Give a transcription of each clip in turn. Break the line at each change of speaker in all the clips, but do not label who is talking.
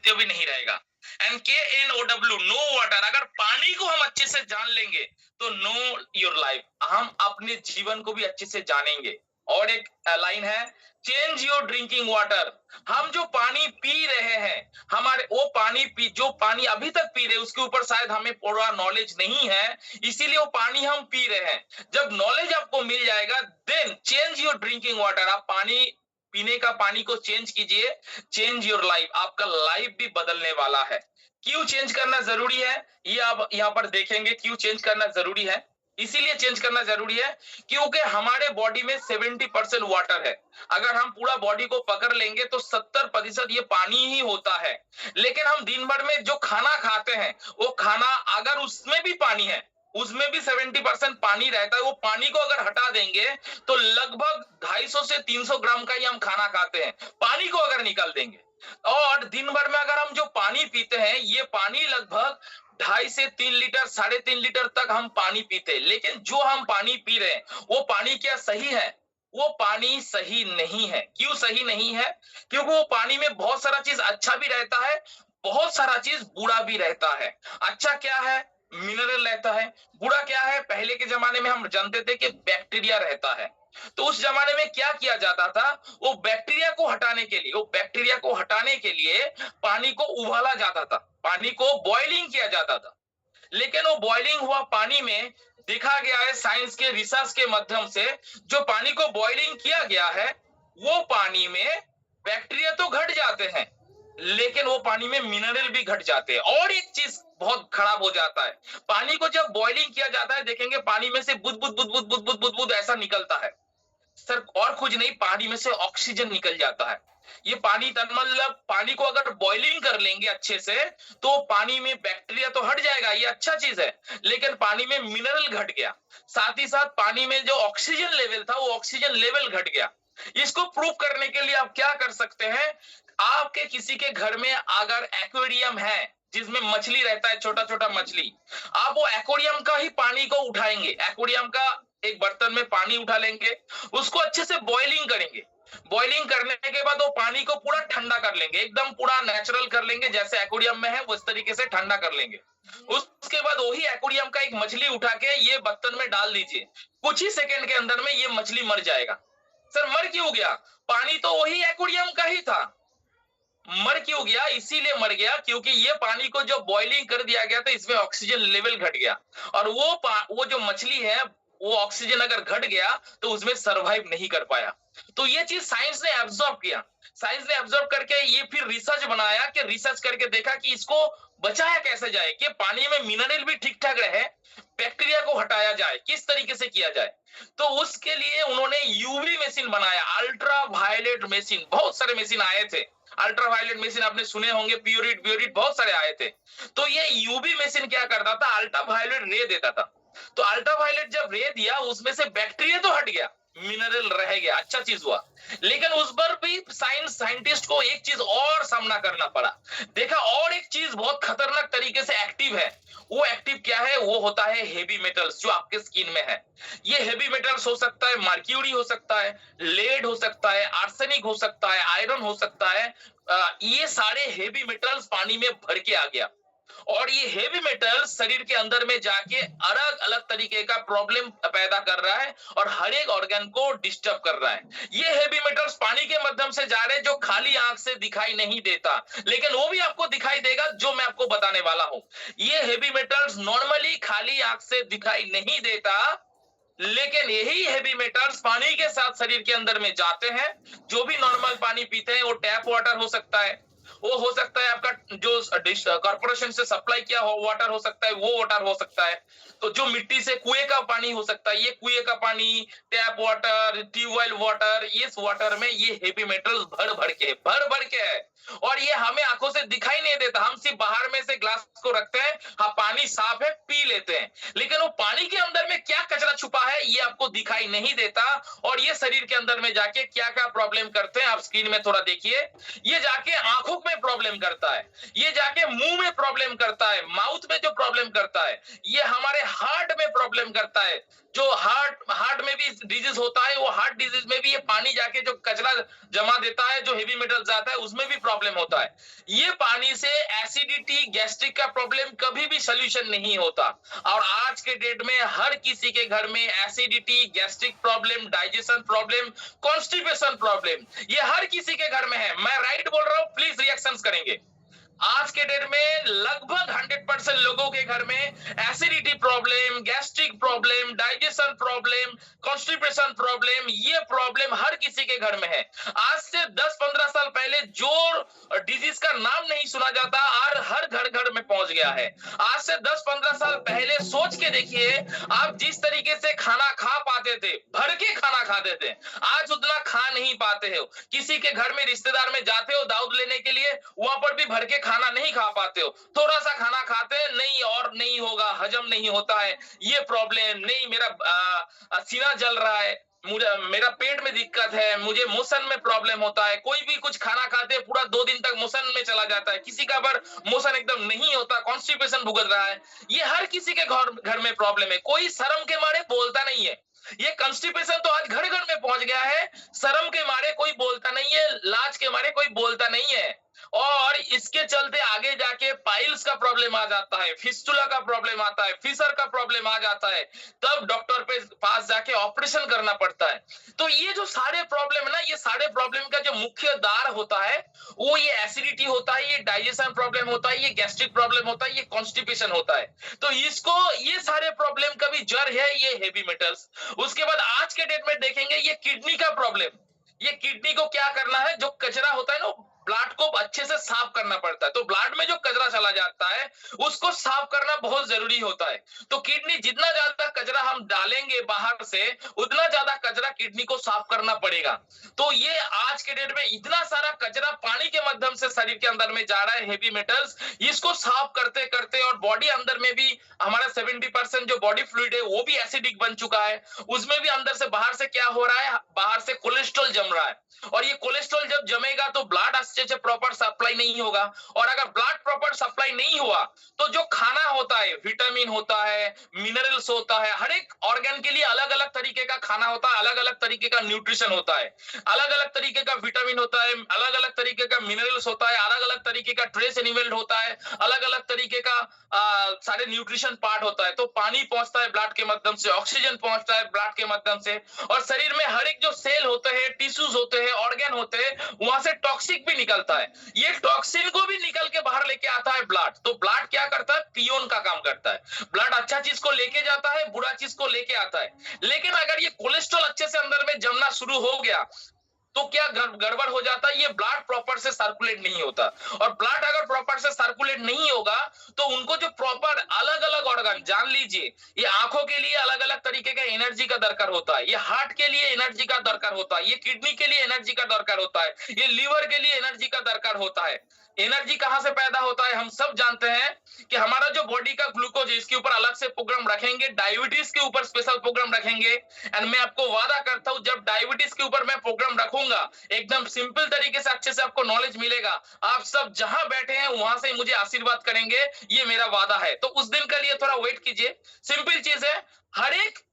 अस्तित्व भी नहीं रहेगा। NKNOW, नो वाटर, अगर पानी को हम अच्छे से जान लेंगे तो नो योर लाइफ, हम अपने जीवन को भी अच्छे से जानेंगे। और एक लाइन है, चेंज योर ड्रिंकिंग वाटर। हम जो पानी पी रहे हैं, हमारे वो पानी पी जो पानी अभी तक पी रहे हैं उसके ऊपर शायद हमें पूरा नॉलेज नहीं है, इसीलिए वो पानी हम पी रहे हैं। जब नॉलेज आपको मिल जाएगा, then change your drinking water, आप पानी पीने का पानी को चेंज कीजिए। चेंज योर लाइफ, आपका लाइफ भी बदलने वाला है। क्यों चेंज करना जरूरी है, ये आप यहाँ पर देखेंगे क्यों चेंज करना जरूरी है। इसीलिए चेंज करना जरूरी है क्योंकि हमारे बॉडी में 70% वाटर है। अगर हम पूरा बॉडी को पकड़ लेंगे तो 70% ये पानी ही होता है। लेकिन हम दिन भर में जो खाना खाते हैं, वो खाना अगर उसमें भी पानी है, उसमें भी 70% पानी रहता है, वो पानी को अगर हटा देंगे तो लगभग 250 से 300 ग्राम का ही हम खाना खाते हैं, पानी को अगर निकाल देंगे। और दिन भर में अगर हम जो पानी पीते हैं, ये पानी लगभग 2.5 से 3 लीटर, 3.5 लीटर तक हम पानी पीते हैं। लेकिन जो हम पानी पी रहे हैं, वो पानी क्या सही है? वो पानी सही नहीं है। क्यों सही नहीं है? क्योंकि वो पानी में बहुत सारा चीज अच्छा भी रहता है, बहुत सारा चीज बुरा भी रहता है। अच्छा क्या है? मिनरल रहता है। बुरा क्या है? पहले के जमाने में हम जानते थे कि बैक्टीरिया रहता है। तो उस जमाने में क्या किया जाता था, वो बैक्टीरिया को हटाने के लिए, वो बैक्टीरिया को हटाने के लिए पानी को उबाला जाता था, पानी को बॉइलिंग किया जाता था। लेकिन वो बॉइलिंग हुआ पानी में देखा गया है साइंस के रिसर्च के माध्यम से, जो पानी को बॉइलिंग किया गया है, वो पानी में बैक्टीरिया तो घट जाते हैं, लेकिन वो पानी में मिनरल भी घट जाते हैं। और एक चीज बहुत खराब हो जाता है, पानी को जब बॉइलिंग किया जाता है, देखेंगे पानी में से बुद बुद बुद बुद बुद बुद बुद बुद ऐसा निकलता है। सर और कुछ नहीं, पानी में से ऑक्सीजन निकल जाता है। ये पानी मतलब पानी को अगर बॉइलिंग कर लेंगे अच्छे से, तो पानी में बैक्टीरिया तो हट जाएगा, ये अच्छा चीज है। लेकिन पानी में मिनरल घट गया, साथ ही साथ पानी में जो ऑक्सीजन लेवल था, वो ऑक्सीजन लेवल घट गया। इसको प्रूव करने के लिए आप क्या कर सकते हैं, आपके किसी के घर में अगर एक्वेरियम है जिसमें मछली रहता है, छोटा छोटा मछली, आप वो एक्वेरियम का ही पानी को उठाएंगे, एक्वेरियम का एक बर्तन में पानी उठा लेंगे, उसको अच्छे से बॉइलिंग करेंगे। बॉइलिंग करने के बाद वो पानी को पूरा ठंडा कर लेंगे, एकदम पूरा नेचुरल कर लेंगे, जैसे एक्वेरियम में है उस तरीके से ठंडा कर लेंगे। उसके बाद वही एक्वेरियम का एक मछली उठा के ये बर्तन में डाल दीजिए, कुछ ही सेकंड के अंदर में ये मछली मर जाएगा। सर मर क्यों गया? पानी तो वही एक्वेरियम का ही था। मर क्यों गया? इसीलिए मर गया क्योंकि ये पानी को जो बॉइलिंग कर दिया गया था, इसमें ऑक्सीजन लेवल घट गया। और वो जो मछली है, वो ऑक्सीजन अगर घट गया तो उसमें सरवाइव नहीं कर पाया। तो ये चीज साइंस ने एब्जॉर्ब किया, साइंस ने एब्जॉर्ब करके ये फिर रिसर्च बनाया, कि रिसर्च करके देखा कि इसको बचाया कैसे जाए, कि पानी में मिनरल भी ठीक ठाक रहे, बैक्टीरिया को हटाया जाए, किस तरीके से किया जाए। तो उसके लिए उन्होंने यूवी मशीन बनाया, अल्ट्रा वायलेट मशीन, बहुत सारे मशीन आए थे। अल्ट्रा वायलेट मशीन आपने सुने होंगे, प्यूरिट ब्यूरिट बहुत सारे आए थे। तो ये यूवी मशीन क्या करता था, अल्ट्रा वायलेट रे देता था। तो अल्ट्रा वायलेट जब रे दिया, उसमें से बैक्टीरिया तो हट गया, मिनरल रह गया, अच्छा चीज हुआ। लेकिन उस पर भी साइंटिस्ट को एक चीज और सामना करना पड़ा। देखा और एक चीज बहुत खतरनाक तरीके से एक्टिव है। वो एक्टिव क्या है? वो होता है हेवी मेटल्स, जो आपके स्किन में है। ये हेवी मेटल्स हो सकता है, मर्क्यूरी हो सकता है, लेड हो सकता है, आर्सेनिक हो सकता है, आयरन हो सकता है। ये सारे हेवी मेटल्स पानी में भर के आ गया, और ये हेवी मेटल शरीर के अंदर में जाके अलग अलग तरीके का प्रॉब्लम पैदा कर रहा है, और हर एक ऑर्गन को डिस्टर्ब कर रहा है। ये हेवी मेटल्स पानी के माध्यम से जा रहे हैं, जो खाली आंख से दिखाई नहीं देता, लेकिन वो भी आपको दिखाई देगा, जो मैं आपको बताने वाला हूं। ये हेवी मेटल्स नॉर्मली खाली आंख से दिखाई नहीं देता, लेकिन यही हेवी मेटल्स पानी के साथ शरीर के अंदर में जाते हैं। जो भी नॉर्मल पानी पीते हैं, वो टैप वाटर हो सकता है, वो हो सकता है आपका जो कॉर्पोरेशन से सप्लाई किया हो वाटर हो सकता है, वो वाटर हो सकता है। तो जो मिट्टी से कुएं का पानी हो सकता है, ये कुएं का पानी, टैप वाटर, ट्यूबवेल वाटर, इस वाटर में ये हेवी मेटल्स भर भर के है। और ये हमें आंखों से दिखाई नहीं देता, हम सिर्फ बाहर में से ग्लास को रखते हैं, हाँ पानी साफ है, पी लेते हैं। लेकिन वो पानी के अंदर में क्या कचरा छुपा है, है ये आपको दिखाई नहीं देता, और ये शरीर के अंदर में जाके क्या क्या प्रॉब्लम करते हैं आप स्क्रीन में थोड़ा देखिए। ये जाके आंखों में प्रॉब्लम करता है, ये जाके मुंह में प्रॉब्लम करता है, माउथ में जो प्रॉब्लम करता है, ये हमारे हार्ट में प्रॉब्लम करता है। जो हार्ट में भी डिजीज होता है, वो हार्ट डिजीज में भी ये पानी जाके जो कचरा जमा देता है, जो हेवी मेटल जाता है, उसमें भी प्रॉब्लम होता है। ये पानी से एसिडिटी, गैस्ट्रिक का प्रॉब्लम कभी भी सोल्यूशन नहीं होता। और आज के डेट में हर किसी के घर में acidity, gastric problem, digestion problem, constipation problem, ये हर किसी के घर में है। मैं राइट बोल रहा हूं? प्लीज रिएक्शंस करेंगे। आज के डेट में लगभग 100% लोगों के घर में acidity problem, gastric problem, digestion problem, constipation problem, ये प्रॉब्लम हर किसी के घर में है। आज से 10-15 साल पहले जो डिजीज का नाम नहीं सुना जाता, आज हर घर घर में पहुंच गया है। आज से 10-15 साल पहले सोच के देखिए, आप जिस तरीके से खाना खा पाते थे, भर के खाना खाते थे, आज उतना खा नहीं पाते हो। किसी के घर में रिश्तेदार में जाते हो दाऊद लेने के लिए, वहां पर भी भर के खाना नहीं खा पाते हो, थोड़ा सा खाना खाते हैं, नहीं और नहीं होगा, हजम नहीं होता है, ये प्रॉब्लम नहीं, मेरा सीना जल रहा है, मुझे मेरा पेट में दिक्कत है, मुझे मोशन में प्रॉब्लम होता है। कोई भी कुछ खाना खाते हैं पूरा 2 दिन तक मोशन में चला जाता है, किसी का पर मोशन एकदम नहीं होता, कॉन्स्टिपेशन भुगत रहा है। ये हर किसी के घर में प्रॉब्लम है, कोई शर्म के मारे बोलता नहीं है। ये कॉन्स्टिपेशन तो आज घर घर में पहुंच गया है, शर्म के मारे कोई बोलता नहीं है, लाज के मारे कोई बोलता नहीं है। और इसके चलते आगे जाके पाइल्स का प्रॉब्लम आ जाता है, फिस्टुला का प्रॉब्लम आता है, फिशर का प्रॉब्लम आ जाता है, तब डॉक्टर पे पास जाके ऑपरेशन करना पड़ता है। तो ये जो सारे प्रॉब्लम है ना, ये सारे प्रॉब्लम का जो मुख्य दार होता है, वो ये एसिडिटी होता है, ये डाइजेशन प्रॉब्लम होता है, ये गैस्ट्रिक प्रॉब्लम होता है, ये कॉन्स्टिपेशन होता है। तो इसको, ये सारे प्रॉब्लम का भी जड़ है ये हेवी मेटल्स। उसके बाद आज के डेट में देखेंगे ये किडनी का प्रॉब्लम। ये किडनी को क्या करना है, जो कचरा होता है ना, ब्लड को अच्छे से साफ करना पड़ता है। तो ब्लड में जो कचरा चला जाता है उसको साफ करना बहुत जरूरी होता है। तो किडनी, जितना ज्यादा कचरा हम डालेंगे बाहर से, उतना ज्यादा कचरा किडनी को साफ करना पड़ेगा। तो ये आज के डेट में इतना सारा कचरा पानी के माध्यम से शरीर के अंदर में जा रहा है, हेवी मेटल्स, इसको साफ करते करते, और बॉडी अंदर में भी हमारा 70% जो बॉडी फ्लूइड है वो भी एसिडिक बन चुका है। उसमें भी अंदर से बाहर से क्या हो रहा है, बाहर से कोलेस्ट्रॉल जम रहा है, और ये कोलेस्ट्रॉल जब जमेगा तो ब्लड अच्छे से प्रॉपर सप्लाई नहीं होगा। और अगर ब्लड प्रॉपर सप्लाई नहीं हुआ तो जो खाना होता है, विटामिन होता है, मिनरल्स होता है, हर एक ऑर्गन के लिए अलग अलग तरीके का खाना होता है, अलग अलग तरीके का न्यूट्रिशन होता है, अलग अलग तरीके का विटामिन होता है, अलग अलग तरीके का मिनरल्स होता है, अलग अलग तरीके का ट्रेस एनिमल होता है, अलग अलग तरीके का सारे न्यूट्रिशन पार्ट होता है। तो पानी पहुंचता है ब्लड के माध्यम से, ऑक्सीजन पहुंचता है ब्लड के माध्यम से, और शरीर में हर एक जो सेल होते हैं, टिश्यूज होते हैं, ऑर्गन होते हैं, वहां से टॉक्सिक भी निकलता है। ये टॉक्सिन को भी निकल के बाहर लेके आता है ब्लड। तो ब्लड क्या करता है, पियोन का काम करता है। ब्लड अच्छा चीज को लेके जाता है, बुरा चीज को लेके आता है। लेकिन अगर ये कोलेस्ट्रॉल अच्छे से अंदर में जमना शुरू हो गया तो क्या गड़बड़ हो जाता है, ये ब्लड प्रॉपर से सर्कुलेट नहीं होता। और ब्लड अगर प्रॉपर से सर्कुलेट नहीं होगा तो उनको जो प्रॉपर अलग अलग ऑर्गन, जान लीजिए, ये आंखों के लिए अलग अलग तरीके का एनर्जी का दरकार होता है, ये हार्ट के लिए एनर्जी का दरकार होता है, ये किडनी के लिए एनर्जी का दरकार होता है, ये लीवर के लिए एनर्जी का दरकार होता है। एनर्जी कहां से पैदा होता है, हम सब जानते हैं कि हमारा जो बॉडी का ग्लूकोज है, इसके ऊपर अलग से प्रोग्राम रखेंगे, डायबिटीज के ऊपर स्पेशल प्रोग्राम रखेंगे। एंड मैं आपको वादा करता हूं, जब डायबिटीज के ऊपर मैं प्रोग्राम रखूंगा, एकदम सिंपल तरीके से अच्छे से आपको नॉलेज मिलेगा, आप सब जहां बैठे हैं वहां से मुझे आशीर्वाद करेंगे, ये मेरा वादा है। तो उस दिन के लिए थोड़ा वेट कीजिए। सिंपल चीज है, हर एक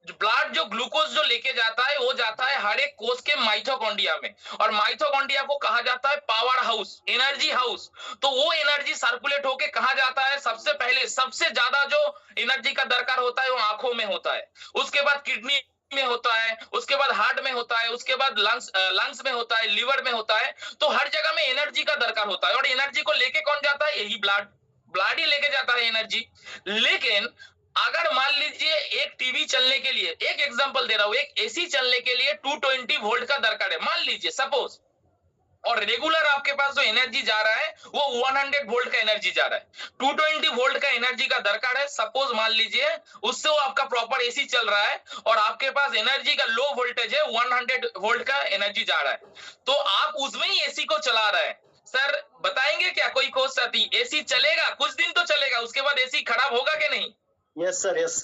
ब्लड जो ग्लूकोज जो लेके जाता है वो जाता है हर एक कोष के माइटोकॉन्ड्रिया में, और माइटोकॉन्ड्रिया को कहा जाता है पावर हाउस, एनर्जी हाउस। तो वो एनर्जी सर्कुलेट होके कहा जाता है, सबसे पहले सबसे ज्यादा जो एनर्जी का दरकार होता है वो आंखों में होता है, उसके बाद किडनी में होता है, उसके बाद हार्ट में होता है, उसके बाद लंग्स में होता है, लिवर में होता है। तो हर जगह में एनर्जी का दरकार होता है, और एनर्जी को लेके कौन जाता है, यही ब्लड ही लेके जाता है एनर्जी। लेकिन अगर मान लीजिए एक टीवी चलने के लिए, एक एग्जांपल दे रहा हूं, एक एसी चलने के लिए 220 वोल्ट का दरकार है, मान लीजिए सपोज, और रेगुलर आपके पास जो एनर्जी जा रहा है वो 100 वोल्ट का एनर्जी जा रहा है, 220 वोल्ट का एनर्जी का दरकार है, सपोज मान लीजिए, उससे वो आपका प्रॉपर एसी चल रहा है, और आपके पास एनर्जी का लो वोल्टेज है, 100 वोल्ट का एनर्जी जा रहा है, तो आप उसमें ही एसी को चला रहे हैं। सर बताएंगे क्या, कोई खोज साथी, एसी चलेगा कुछ दिन तो चलेगा, उसके बाद एसी खराब होगा कि नहीं?
Yes sir, yes.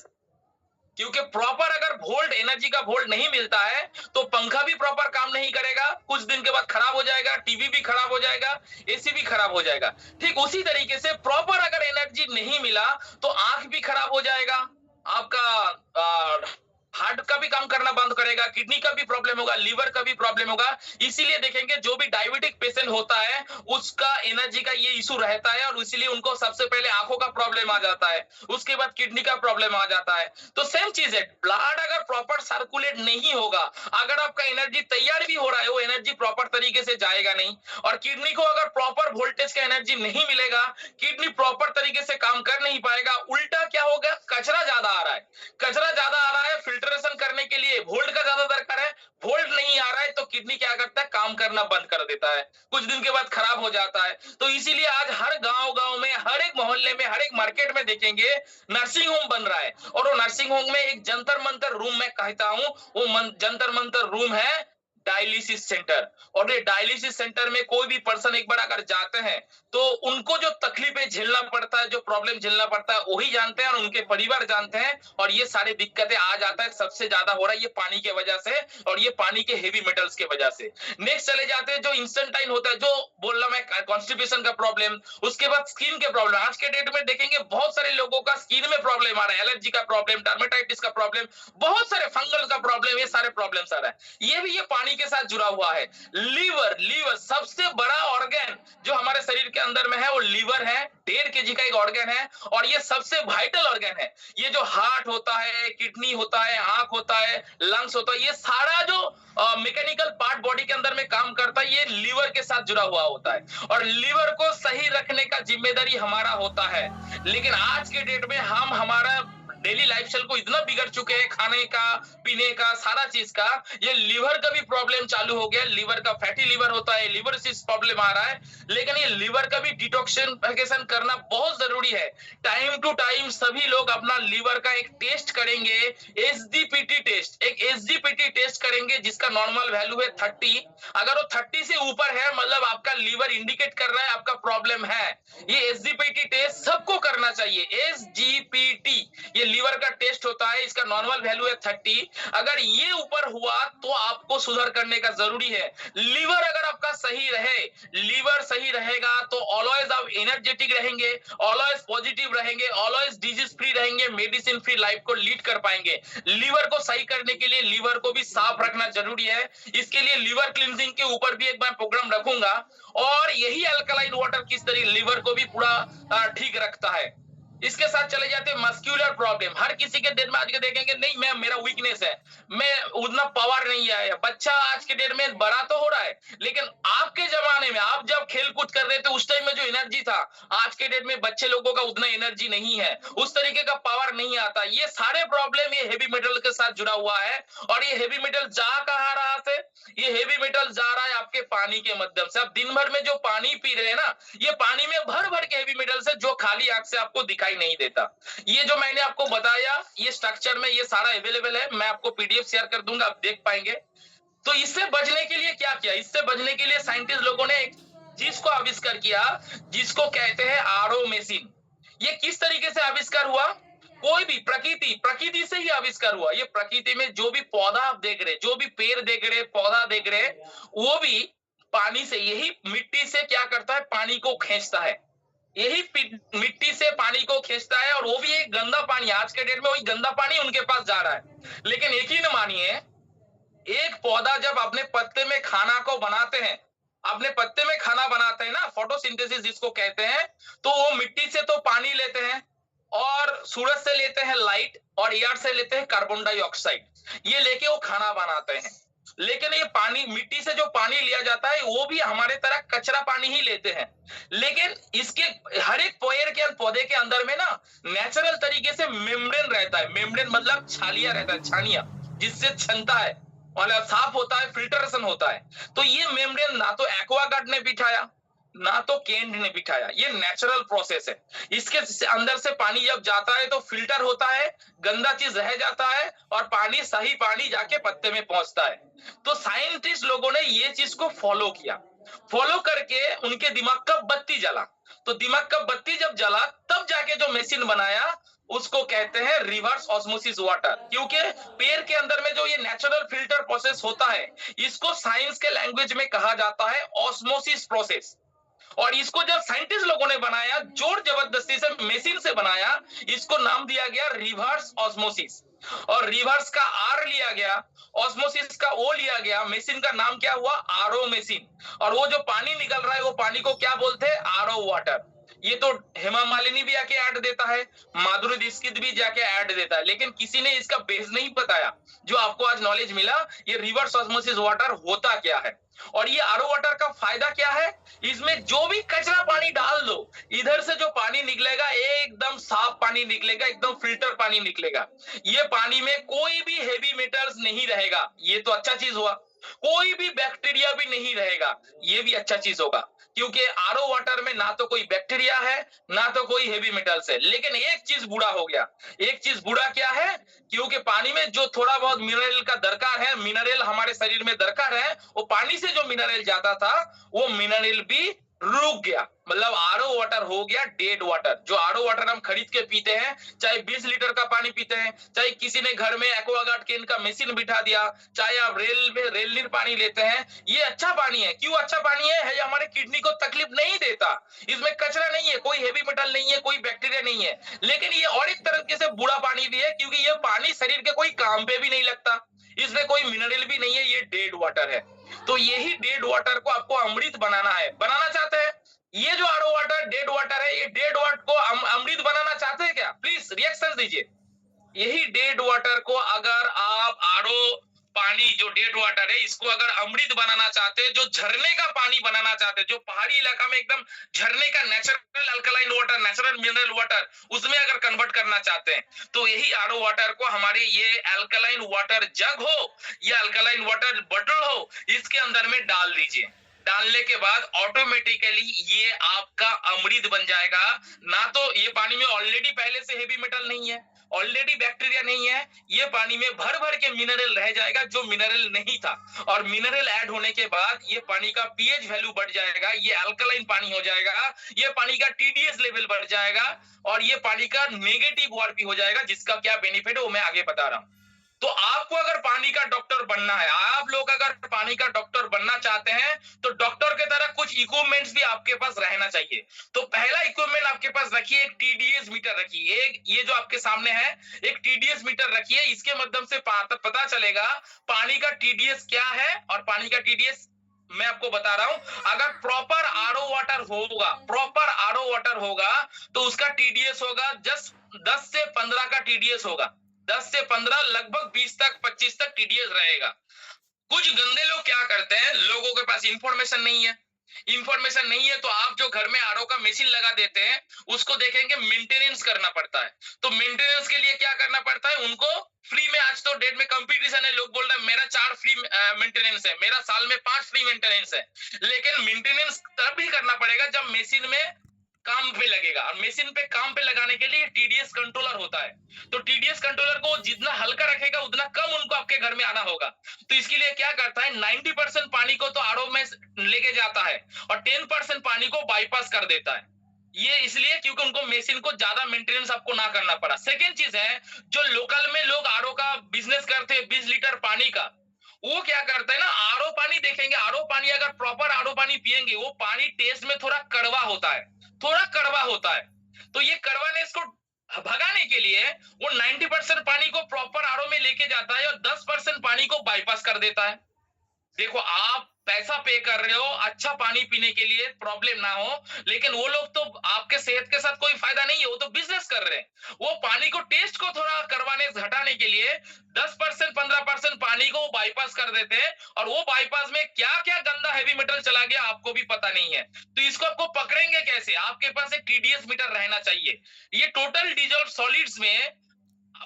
क्योंकि प्रॉपर अगर वोल्ट एनर्जी का वोल्ट नहीं मिलता है तो पंखा भी प्रॉपर काम नहीं करेगा, कुछ दिन के बाद खराब हो जाएगा, टीवी भी खराब हो जाएगा, एसी भी खराब हो जाएगा। ठीक उसी तरीके से प्रॉपर अगर एनर्जी नहीं मिला तो आंख भी खराब हो जाएगा, आपका हार्ट का भी काम करना बंद करेगा, किडनी का भी प्रॉब्लम होगा, लीवर का भी प्रॉब्लम होगा। इसीलिए देखेंगे जो भी डायबिटिक पेशेंट होता है उसका एनर्जी का ये इशू रहता है और इसीलिए उनको सबसे पहले आंखों का प्रॉब्लम आ जाता है, उसके बाद किडनी का प्रॉब्लम आ जाता है। तो सेम चीज है, ब्लड अगर प्रॉपर सर्कुलेट नहीं होगा, अगर आपका एनर्जी तैयार भी हो रहा है वो एनर्जी प्रॉपर तरीके से जाएगा नहीं। और किडनी को अगर प्रॉपर वोल्टेज का एनर्जी नहीं मिलेगा, किडनी प्रॉपर तरीके से काम कर नहीं पाएगा, उल्टा क्या होगा, कचरा ज्यादा आ रहा है, कचरा ज्यादा आ रहा है, फिल्ट्रेशन करने के लिए वोल्ट का ज्यादा दरकार है, वोल्ट नहीं आ रहा है तो किडनी क्या करता है, काम करना बंद कर देता है, कुछ दिन के बाद खराब हो जाता है। तो इसीलिए आज हर गांव गांव में, हर एक मोहल्ले में, हर एक मार्केट में देखेंगे नर्सिंग होम बन रहा है। और वो नर्सिंग होम में एक जंतर मंतर रूम मैं कहता हूं, वो जंतर मंतर रूम है डायलिसिस सेंटर। और ये डायलिसिस सेंटर में कोई भी पर्सन एक बार अगर जाते हैं तो उनको जो तकलीफें झेलना पड़ता है, जो प्रॉब्लम झेलना पड़ता है वही जानते हैं और उनके परिवार जानते हैं। और ये सारी दिक्कतें आ जाता है, सबसे ज्यादा हो रहा है ये पानी की वजह से और ये पानी के हेवी मेटल्स की वजह से। नेक्स्ट चले जाते हैं जो इंस्टेंटाइन होता है, जो बोल रहा मैं, कॉन्स्टिपेशन का प्रॉब्लम, उसके बाद स्किन के प्रॉब्लम। आज के डेट में देखेंगे बहुत सारे लोगों का स्किन में प्रॉब्लम आ रहा है, एलर्जी का प्रॉब्लम, डर्मेटाइटिस का प्रॉब्लम, बहुत सारे फंगल का प्रॉब्लम, ये सारे प्रॉब्लम आ रहा है, ये भी ये पानी के साथ जुड़ा हुआ है। लीवर, लीवर सबसे बड़ा ऑर्गन जो हमारे शरीर के अंदर में है वो लीवर है, 1.5 kg का एक ऑर्गन है और ये सबसे वाइटल ऑर्गन है। ये जो हार्ट होता है, किडनी होता है, आंख होता है, लंग्स होता है, ये सारा जो मैकेनिकल पार्ट बॉडी के अंदर में काम करता है ये लीवर के साथ जुड़ा हुआ होता है और लीवर को सही रखने का जिम्मेदारी हमारा होता है। लेकिन आज के डेट में हम हमारा डेली लाइफस्टाइल को इतना बिगड़ चुके हैं, खाने का, पीने का, सारा चीज का, ये लीवर का भी प्रॉब्लम चालू हो गया। लीवर का फैटी लीवर होता है, लीवर से प्रॉब्लम आ रहा है। लेकिन ये लीवर का भी डिटॉक्सिफिकेशन करना बहुत जरूरी है। टाइम टू टाइम सभी लोग अपना लीवर का एक टेस्ट करेंगे, एसजीपीटी टेस्ट, एक एसजीपीटी टेस्ट करेंगे जिसका नॉर्मल वैल्यू है 30। अगर वो 30 से ऊपर है मतलब आपका लीवर इंडिकेट कर रहा है आपका प्रॉब्लम है। ये एसजीपीटी टेस्ट सबको करना चाहिए, एसजीपीटी ये लीवर का टेस्ट होता है, इसका नॉर्मल वैल्यू है 30। अगर ये ऊपर हुआ तो आपको सुधार करने का जरूरी है। लीवर अगर आपका सही रहे, लीवर सही रहेगा तो ऑलवेज आप एनर्जेटिक रहेंगे, ऑलवेज पॉजिटिव रहेंगे, ऑलवेज डिजीज फ्री रहेंगे, मेडिसिन फ्री लाइफ को लीड कर पाएंगे। लीवर को सही करने के लिए लीवर को भी साफ रखना जरूरी है। इसके लिए लीवर क्लींजिंग के ऊपर भी एक बार प्रोग्राम रखूंगा और यही अल्कलाइन वाटर किस तरीके लीवर को भी पूरा ठीक रखता है। इसके साथ चले जाते हैं मस्कुलर प्रॉब्लम। हर किसी के डेट में आज के देखेंगे नहीं मैं, मेरा वीकनेस है, मैं उतना पावर नहीं आया। बच्चा आज के डेट में बड़ा तो हो रहा है लेकिन आपके जमाने में आप जब खेल कूद कर रहे थे उस टाइम में जो एनर्जी था, आज के डेट में बच्चे लोगों का उतना एनर्जी नहीं है, उस तरीके का पावर नहीं आता। ये सारे प्रॉब्लम ये हेवी मेटल के साथ जुड़ा हुआ है। और ये हेवी मेटल जा कहां रहा से, ये हेवी मेटल जा रहा है आपके पानी के माध्यम से। आप दिन भर में जो पानी पी रहे हैं ना, ये पानी में भर भर के हेवी मेटल से जो खाली आंख से आपको दिखाई नहीं देता। ये जो मैंने आपको बताया ये स्ट्रक्चर में ये सारा अवेलेबल है, मैं आपको पीडीएफ शेयर कर दूंगा, आप देख पाएंगे। तो इससे बचने के लिए क्या किया, इससे बचने के लिए साइंटिस्ट लोगों ने एक चीज को आविष्कार किया जिसको कहते हैं आरओ मशीन। ये किस तरीके से आविष्कार हुआ, कोई भी प्रकृति से ही आविष्कार हुआ। ये प्रकृति में जो भी पौधा आप देख रहे, जो भी पेड़ देख रहे, पौधा देख रहे, वो भी पानी से, यही मिट्टी से क्या करता है, पानी को खींचता है, यही मिट्टी से पानी को खींचता है। और वो भी एक गंदा पानी, आज के डेट में वही गंदा पानी उनके पास जा रहा है। लेकिन एक ही न मानिए, एक पौधा जब अपने पत्ते में खाना को बनाते हैं, अपने पत्ते में खाना बनाते हैं ना, फोटोसिंथेसिस जिसको कहते हैं, तो वो मिट्टी से तो पानी लेते हैं और सूरज से लेते हैं लाइट और एयर से लेते हैं कार्बन डाइऑक्साइड, ये लेके वो खाना बनाते हैं। लेकिन ये पानी, मिट्टी से जो पानी लिया जाता है वो भी हमारे तरह कचरा पानी ही लेते हैं। लेकिन इसके हर एक पेड़ के पौधे के अंदर में ना नेचुरल तरीके से मेम्ब्रेन रहता है। मेम्ब्रेन मतलब छालिया रहता है, छानिया, जिससे छनता है, मतलब साफ होता है, फिल्टरेशन होता है। तो ये मेम्ब्रेन ना तो एक्वागार्ड ने बिठाया ना तो केंट ने बिठाया, ये नेचुरल प्रोसेस है। इसके अंदर से पानी जब जाता है तो फिल्टर होता है, गंदा चीज रह जाता है और पानी, सही पानी जाके पत्ते में पहुंचता है। तो साइंटिस्ट लोगों ने ये चीज को फॉलो किया, फॉलो करके उनके दिमाग का बत्ती जला। तो दिमाग का बत्ती जब जला तब जाके जो मशीन बनाया उसको कहते हैं रिवर्स ऑस्मोसिस वाटर, क्योंकि पेड़ के अंदर में जो ये नेचुरल फिल्टर प्रोसेस होता है, इसको साइंस के लैंग्वेज में कहा जाता है ऑस्मोसिस प्रोसेस। और इसको जब साइंटिस्ट लोगों ने बनाया, जोर जबरदस्ती से मशीन से बनाया, इसको नाम दिया गया रिवर्स ऑस्मोसिस। और रिवर्स का आर लिया गया, ऑस्मोसिस का ओ लिया गया, मशीन का नाम क्या हुआ, आरओ मशीन। और वो जो पानी निकल रहा है वो पानी को क्या बोलते हैं, आरओ वाटर। ये तो हेमा मालिनी भी आके ऐड देता है, माधुरी दीक्षित भी जाके ऐड देता है, लेकिन किसी ने इसका बेस नहीं बताया। जो आपको आज नॉलेज मिला, ये रिवर्स ऑस्मोसिस वाटर होता क्या है और ये आरओ वाटर का फायदा क्या है। इसमें जो भी कचरा पानी डाल दो, इधर से जो पानी निकलेगा एकदम साफ पानी निकलेगा, एकदम फिल्टर पानी निकलेगा। ये पानी में कोई भी हेवी मेटल्स नहीं रहेगा, ये तो अच्छा चीज हुआ। कोई भी बैक्टीरिया भी नहीं रहेगा, ये भी अच्छा चीज होगा, क्योंकि आरओ वाटर में ना तो कोई बैक्टीरिया है, ना तो कोई हेवी मेटल्स है। लेकिन एक चीज बुरा हो गया। एक चीज बुरा क्या है, क्योंकि पानी में जो थोड़ा बहुत मिनरल का दरकार है, मिनरल हमारे शरीर में दरकार है, वो पानी से जो मिनरल जाता था, वो मिनरल भी रुक गया। मतलब आरओ वाटर हो गया डेड वाटर। जो आरओ वाटर हम खरीद के पीते हैं, चाहे 20 लीटर का पानी पीते हैं, चाहे किसी ने घर में एक्वागार्ड केन का मशीन बिठा दिया, चाहे आप रेल में रेल नीर पानी लेते हैं, ये अच्छा पानी है। क्यों अच्छा पानी है, ये हमारे किडनी को तकलीफ नहीं देता। इसमें कचरा नहीं है, कोई हेवी मेटल नहीं है, कोई बैक्टीरिया नहीं है। लेकिन ये और एक तरीके से बुरा पानी भी है, क्योंकि ये पानी शरीर के कोई काम पे भी नहीं लगता, इसमें कोई मिनरल भी नहीं है, ये डेड वाटर है। तो यही डेड वाटर को आपको अमृत बनाना है। बनाना चाहते हैं, ये जो आरओ वाटर डेड वाटर है, ये डेड वाटर को अमृत बनाना चाहते हैं क्या, प्लीज रिएक्शन दीजिए। यही डेड वाटर को अगर आप आरओ पानी, जो डेड वाटर है, इसको अगर अमृत बनाना चाहते हैं, जो झरने का पानी बनाना चाहते हैं, जो पहाड़ी इलाका में एकदम झरने का natural alkaline water, natural mineral water, उसमें अगर कन्वर्ट करना चाहते हैं, तो यही आरओ वाटर को हमारे ये अल्कलाइन वाटर जग हो या अल्कलाइन वाटर बॉटल हो, इसके अंदर में डाल दीजिए। डालने के बाद ऑटोमेटिकली ये आपका अमृत बन जाएगा। ना तो ये पानी में ऑलरेडी पहले से हेवी मेटल नहीं है, ऑलरेडी बैक्टीरिया नहीं है, ये पानी में भर भर के मिनरल रह जाएगा जो मिनरल नहीं था। और मिनरल ऐड होने के बाद ये पानी का पीएच वैल्यू बढ़ जाएगा, ये अल्कलाइन पानी हो जाएगा, ये पानी का टीडीएस लेवल बढ़ जाएगा, और ये पानी का नेगेटिव आरपी हो जाएगा, जिसका क्या बेनिफिट है वो मैं आगे बता रहा हूं। तो आपको अगर पानी का डॉक्टर बनना है, आप लोग अगर पानी का डॉक्टर बनना चाहते हैं, तो डॉक्टर के तरह कुछ इक्विपमेंट्स भी आपके पास रहना चाहिए। तो पहला इक्विपमेंट आपके पास रखिए, एक टीडीएस मीटर रखिए। एक ये जो आपके सामने है, एक टीडीएस मीटर रखिए। इसके माध्यम से पता चलेगा पानी का टीडीएस क्या है। और पानी का टीडीएस मैं आपको बता रहा हूं, अगर प्रॉपर आरओ वाटर होगा, प्रॉपर आरओ वाटर होगा, तो उसका टीडीएस होगा 10 से 15 का टीडीएस होगा। 10 से 15, लगभग 20 तक 25 तक टीडीएस रहेगा। कुछ गंदे लोग क्या करते हैं, लोगों के पास इंफॉर्मेशन नहीं है। इंफॉर्मेशन नहीं है तो आप जो घर में आरओ का मशीन लगा देते हैं, उसको देखेंगे मेंटेनेंस करना पड़ता है। तो मेंटेनेंस के लिए क्या करना पड़ता है उनको, फ्री में। आज तो डेट में कंपटीशन है, लोग बोल रहे हैं मेरा 4 फ्री मेंटेनेंस है, मेरा साल में 5 फ्री मेंटेनेंस है। लेकिन मेंटेनेंस तब भी करना पड़ेगा जब मशीन में काम पे लगेगा। और मशीन पे काम पे लगाने के लिए टीडीएस कंट्रोलर होता है। तो टीडीएस कंट्रोलर को जितना हल्का रखेगा, उतना कम उनको आपके घर में आना होगा। तो इसके लिए क्या करता है, 90% पानी को तो आरओ में लेके जाता है, और 10% पानी को बाईपास कर देता है। ये इसलिए क्योंकि उनको मशीन को ज्यादा मेंटेनेंस आपको ना करना पड़ा। सेकेंड चीज है, जो लोकल में लोग आरओ का बिजनेस करते हैं 20 लीटर पानी का, वो क्या करते हैं ना, आरओ पानी देखेंगे, आरओ पानी अगर प्रॉपर आरओ पानी पिएंगे, वो पानी टेस्ट में थोड़ा कड़वा होता है, थोड़ा कड़वा होता है। तो ये कड़वानेस को भगाने के लिए वो 90% पानी को प्रॉपर आरओ में लेके जाता है, और 10% पानी को बाईपास कर देता है। देखो, आप पैसा पे कर रहे हो अच्छा पानी पीने के लिए, प्रॉब्लम ना हो, लेकिन वो लोग तो आपके सेहत के साथ कोई फायदा नहीं है, वो तो बिजनेस कर रहे हैं। वो पानी को टेस्ट को थोड़ा करवाने हटाने के लिए 10% 15% पानी को बाईपास कर देते हैं, और वो बाईपास में क्या क्या गंदा हेवी मेटल चला गया आपको भी पता नहीं है। तो इसको आपको पकड़ेंगे कैसे, आपके पास एक टीडीएस मीटर रहना चाहिए। ये टोटल डिजॉल्व सॉलिड्स में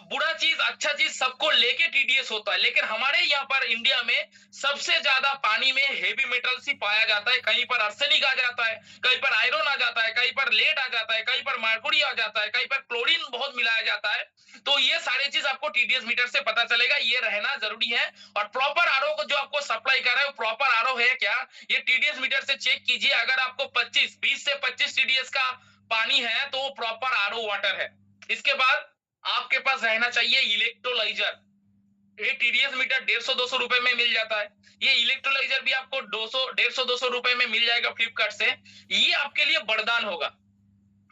बुरा चीज अच्छा चीज सबको लेके टीडीएस होता है, लेकिन हमारे यहाँ पर इंडिया में सबसे ज्यादा पानी में हेवी मेटल्स ही पाया जाता है। कहीं पर आर्सेनिक आ जाता है, कहीं पर आयरन आ जाता है, कहीं पर लेड आ जाता है, कहीं पर मर्कुरी आ जाता है, कहीं पर क्लोरीन बहुत मिलाया जाता है। तो ये सारी चीज आपको टीडीएस मीटर से पता चलेगा, ये रहना जरूरी है। और प्रॉपर आरओ को जो आपको सप्लाई कर रहा है वो प्रॉपर आरओ है क्या, ये टीडीएस मीटर से चेक कीजिए। अगर आपको 20 से 25 टीडीएस का पानी है तो वो प्रॉपर आरओ वाटर है। इसके बाद आपके पास रहना चाहिए इलेक्ट्रोलाइजर। ये टीडीएस मीटर 150-200 रुपए में मिल जाता है। ये इलेक्ट्रोलाइजर भी आपको 200 150-200 रुपए में मिल जाएगा फ्लिपकार्ट से। ये आपके लिए वरदान होगा।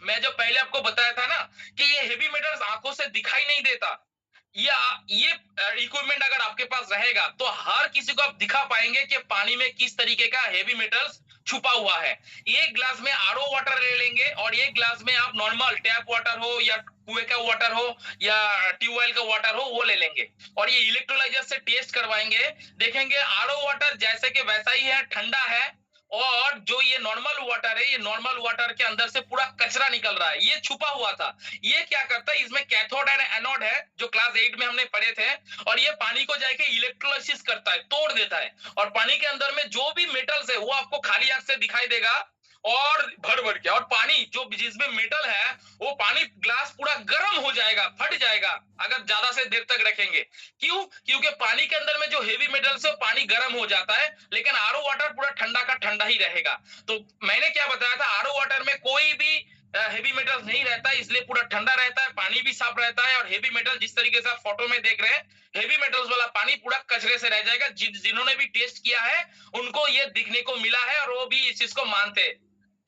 मैं जो पहले आपको बताया था ना कि ये हेवी मेटल्स आंखों से दिखाई नहीं देता, या ये इक्विपमेंट अगर आपके पास रहेगा तो हर किसी को आप दिखा पाएंगे कि पानी में किस तरीके का हेवी मेटल्स छुपा हुआ है। एक ग्लास में आरओ वाटर ले लेंगे और एक ग्लास में आप नॉर्मल टैप वाटर हो या कुएं का वाटर हो या ट्यूबवेल का वाटर हो वो ले लेंगे और ये इलेक्ट्रोलाइजर से टेस्ट करवाएंगे। देखेंगे आरओ वाटर जैसे कि वैसा ही है, ठंडा है, और जो ये नॉर्मल वाटर है, ये नॉर्मल वाटर के अंदर से पूरा कचरा निकल रहा है, ये छुपा हुआ था। ये क्या करता है, इसमें कैथोड एंड एनोड है जो क्लास 8 में हमने पढ़े थे, और ये पानी को जाके इलेक्ट्रोलाइसिस करता है, तोड़ देता है, और पानी के अंदर में जो भी मेटल्स है वो आपको खाली आंख से दिखाई देगा और भर भर के। और पानी जो जिसमें मेटल है वो पानी ग्लास पूरा गर्म हो जाएगा, फट जाएगा अगर ज्यादा से देर तक रखेंगे। क्यों? क्योंकि पानी के अंदर में जो हेवी मेटल्स है पानी गर्म हो जाता है, लेकिन आरओ वाटर पूरा ठंडा का ठंडा ही रहेगा। तो मैंने क्या बताया था, आरओ वाटर में कोई भी हेवी मेटल्स नहीं रहता है, इसलिए पूरा ठंडा रहता है, पानी भी साफ रहता है, और हेवी मेटल जिस तरीके से आप फोटो में देख रहे हैं, हेवी मेटल्स वाला पानी पूरा कचरे से रह जाएगा। जिन्होंने भी टेस्ट किया है उनको ये दिखने को मिला है और वो भी इस चीज को मानते हैं।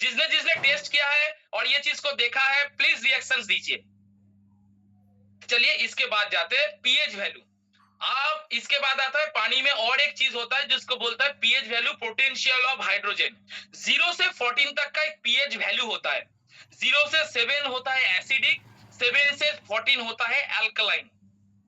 जिसने जिसने टेस्ट किया है और ये चीज को देखा है प्लीज रिएक्शंस दीजिए। चलिए इसके बाद जाते हैं पीएच वैल्यू। आप इसके बाद आता है पानी में और एक चीज होता है जिसको बोलता है pH value, potential of hydrogen. 0 से 14 तक का एक पीएच वैल्यू होता है। 0 से 7 होता है एसिडिक, 7 से 14 होता है अल्कलाइन।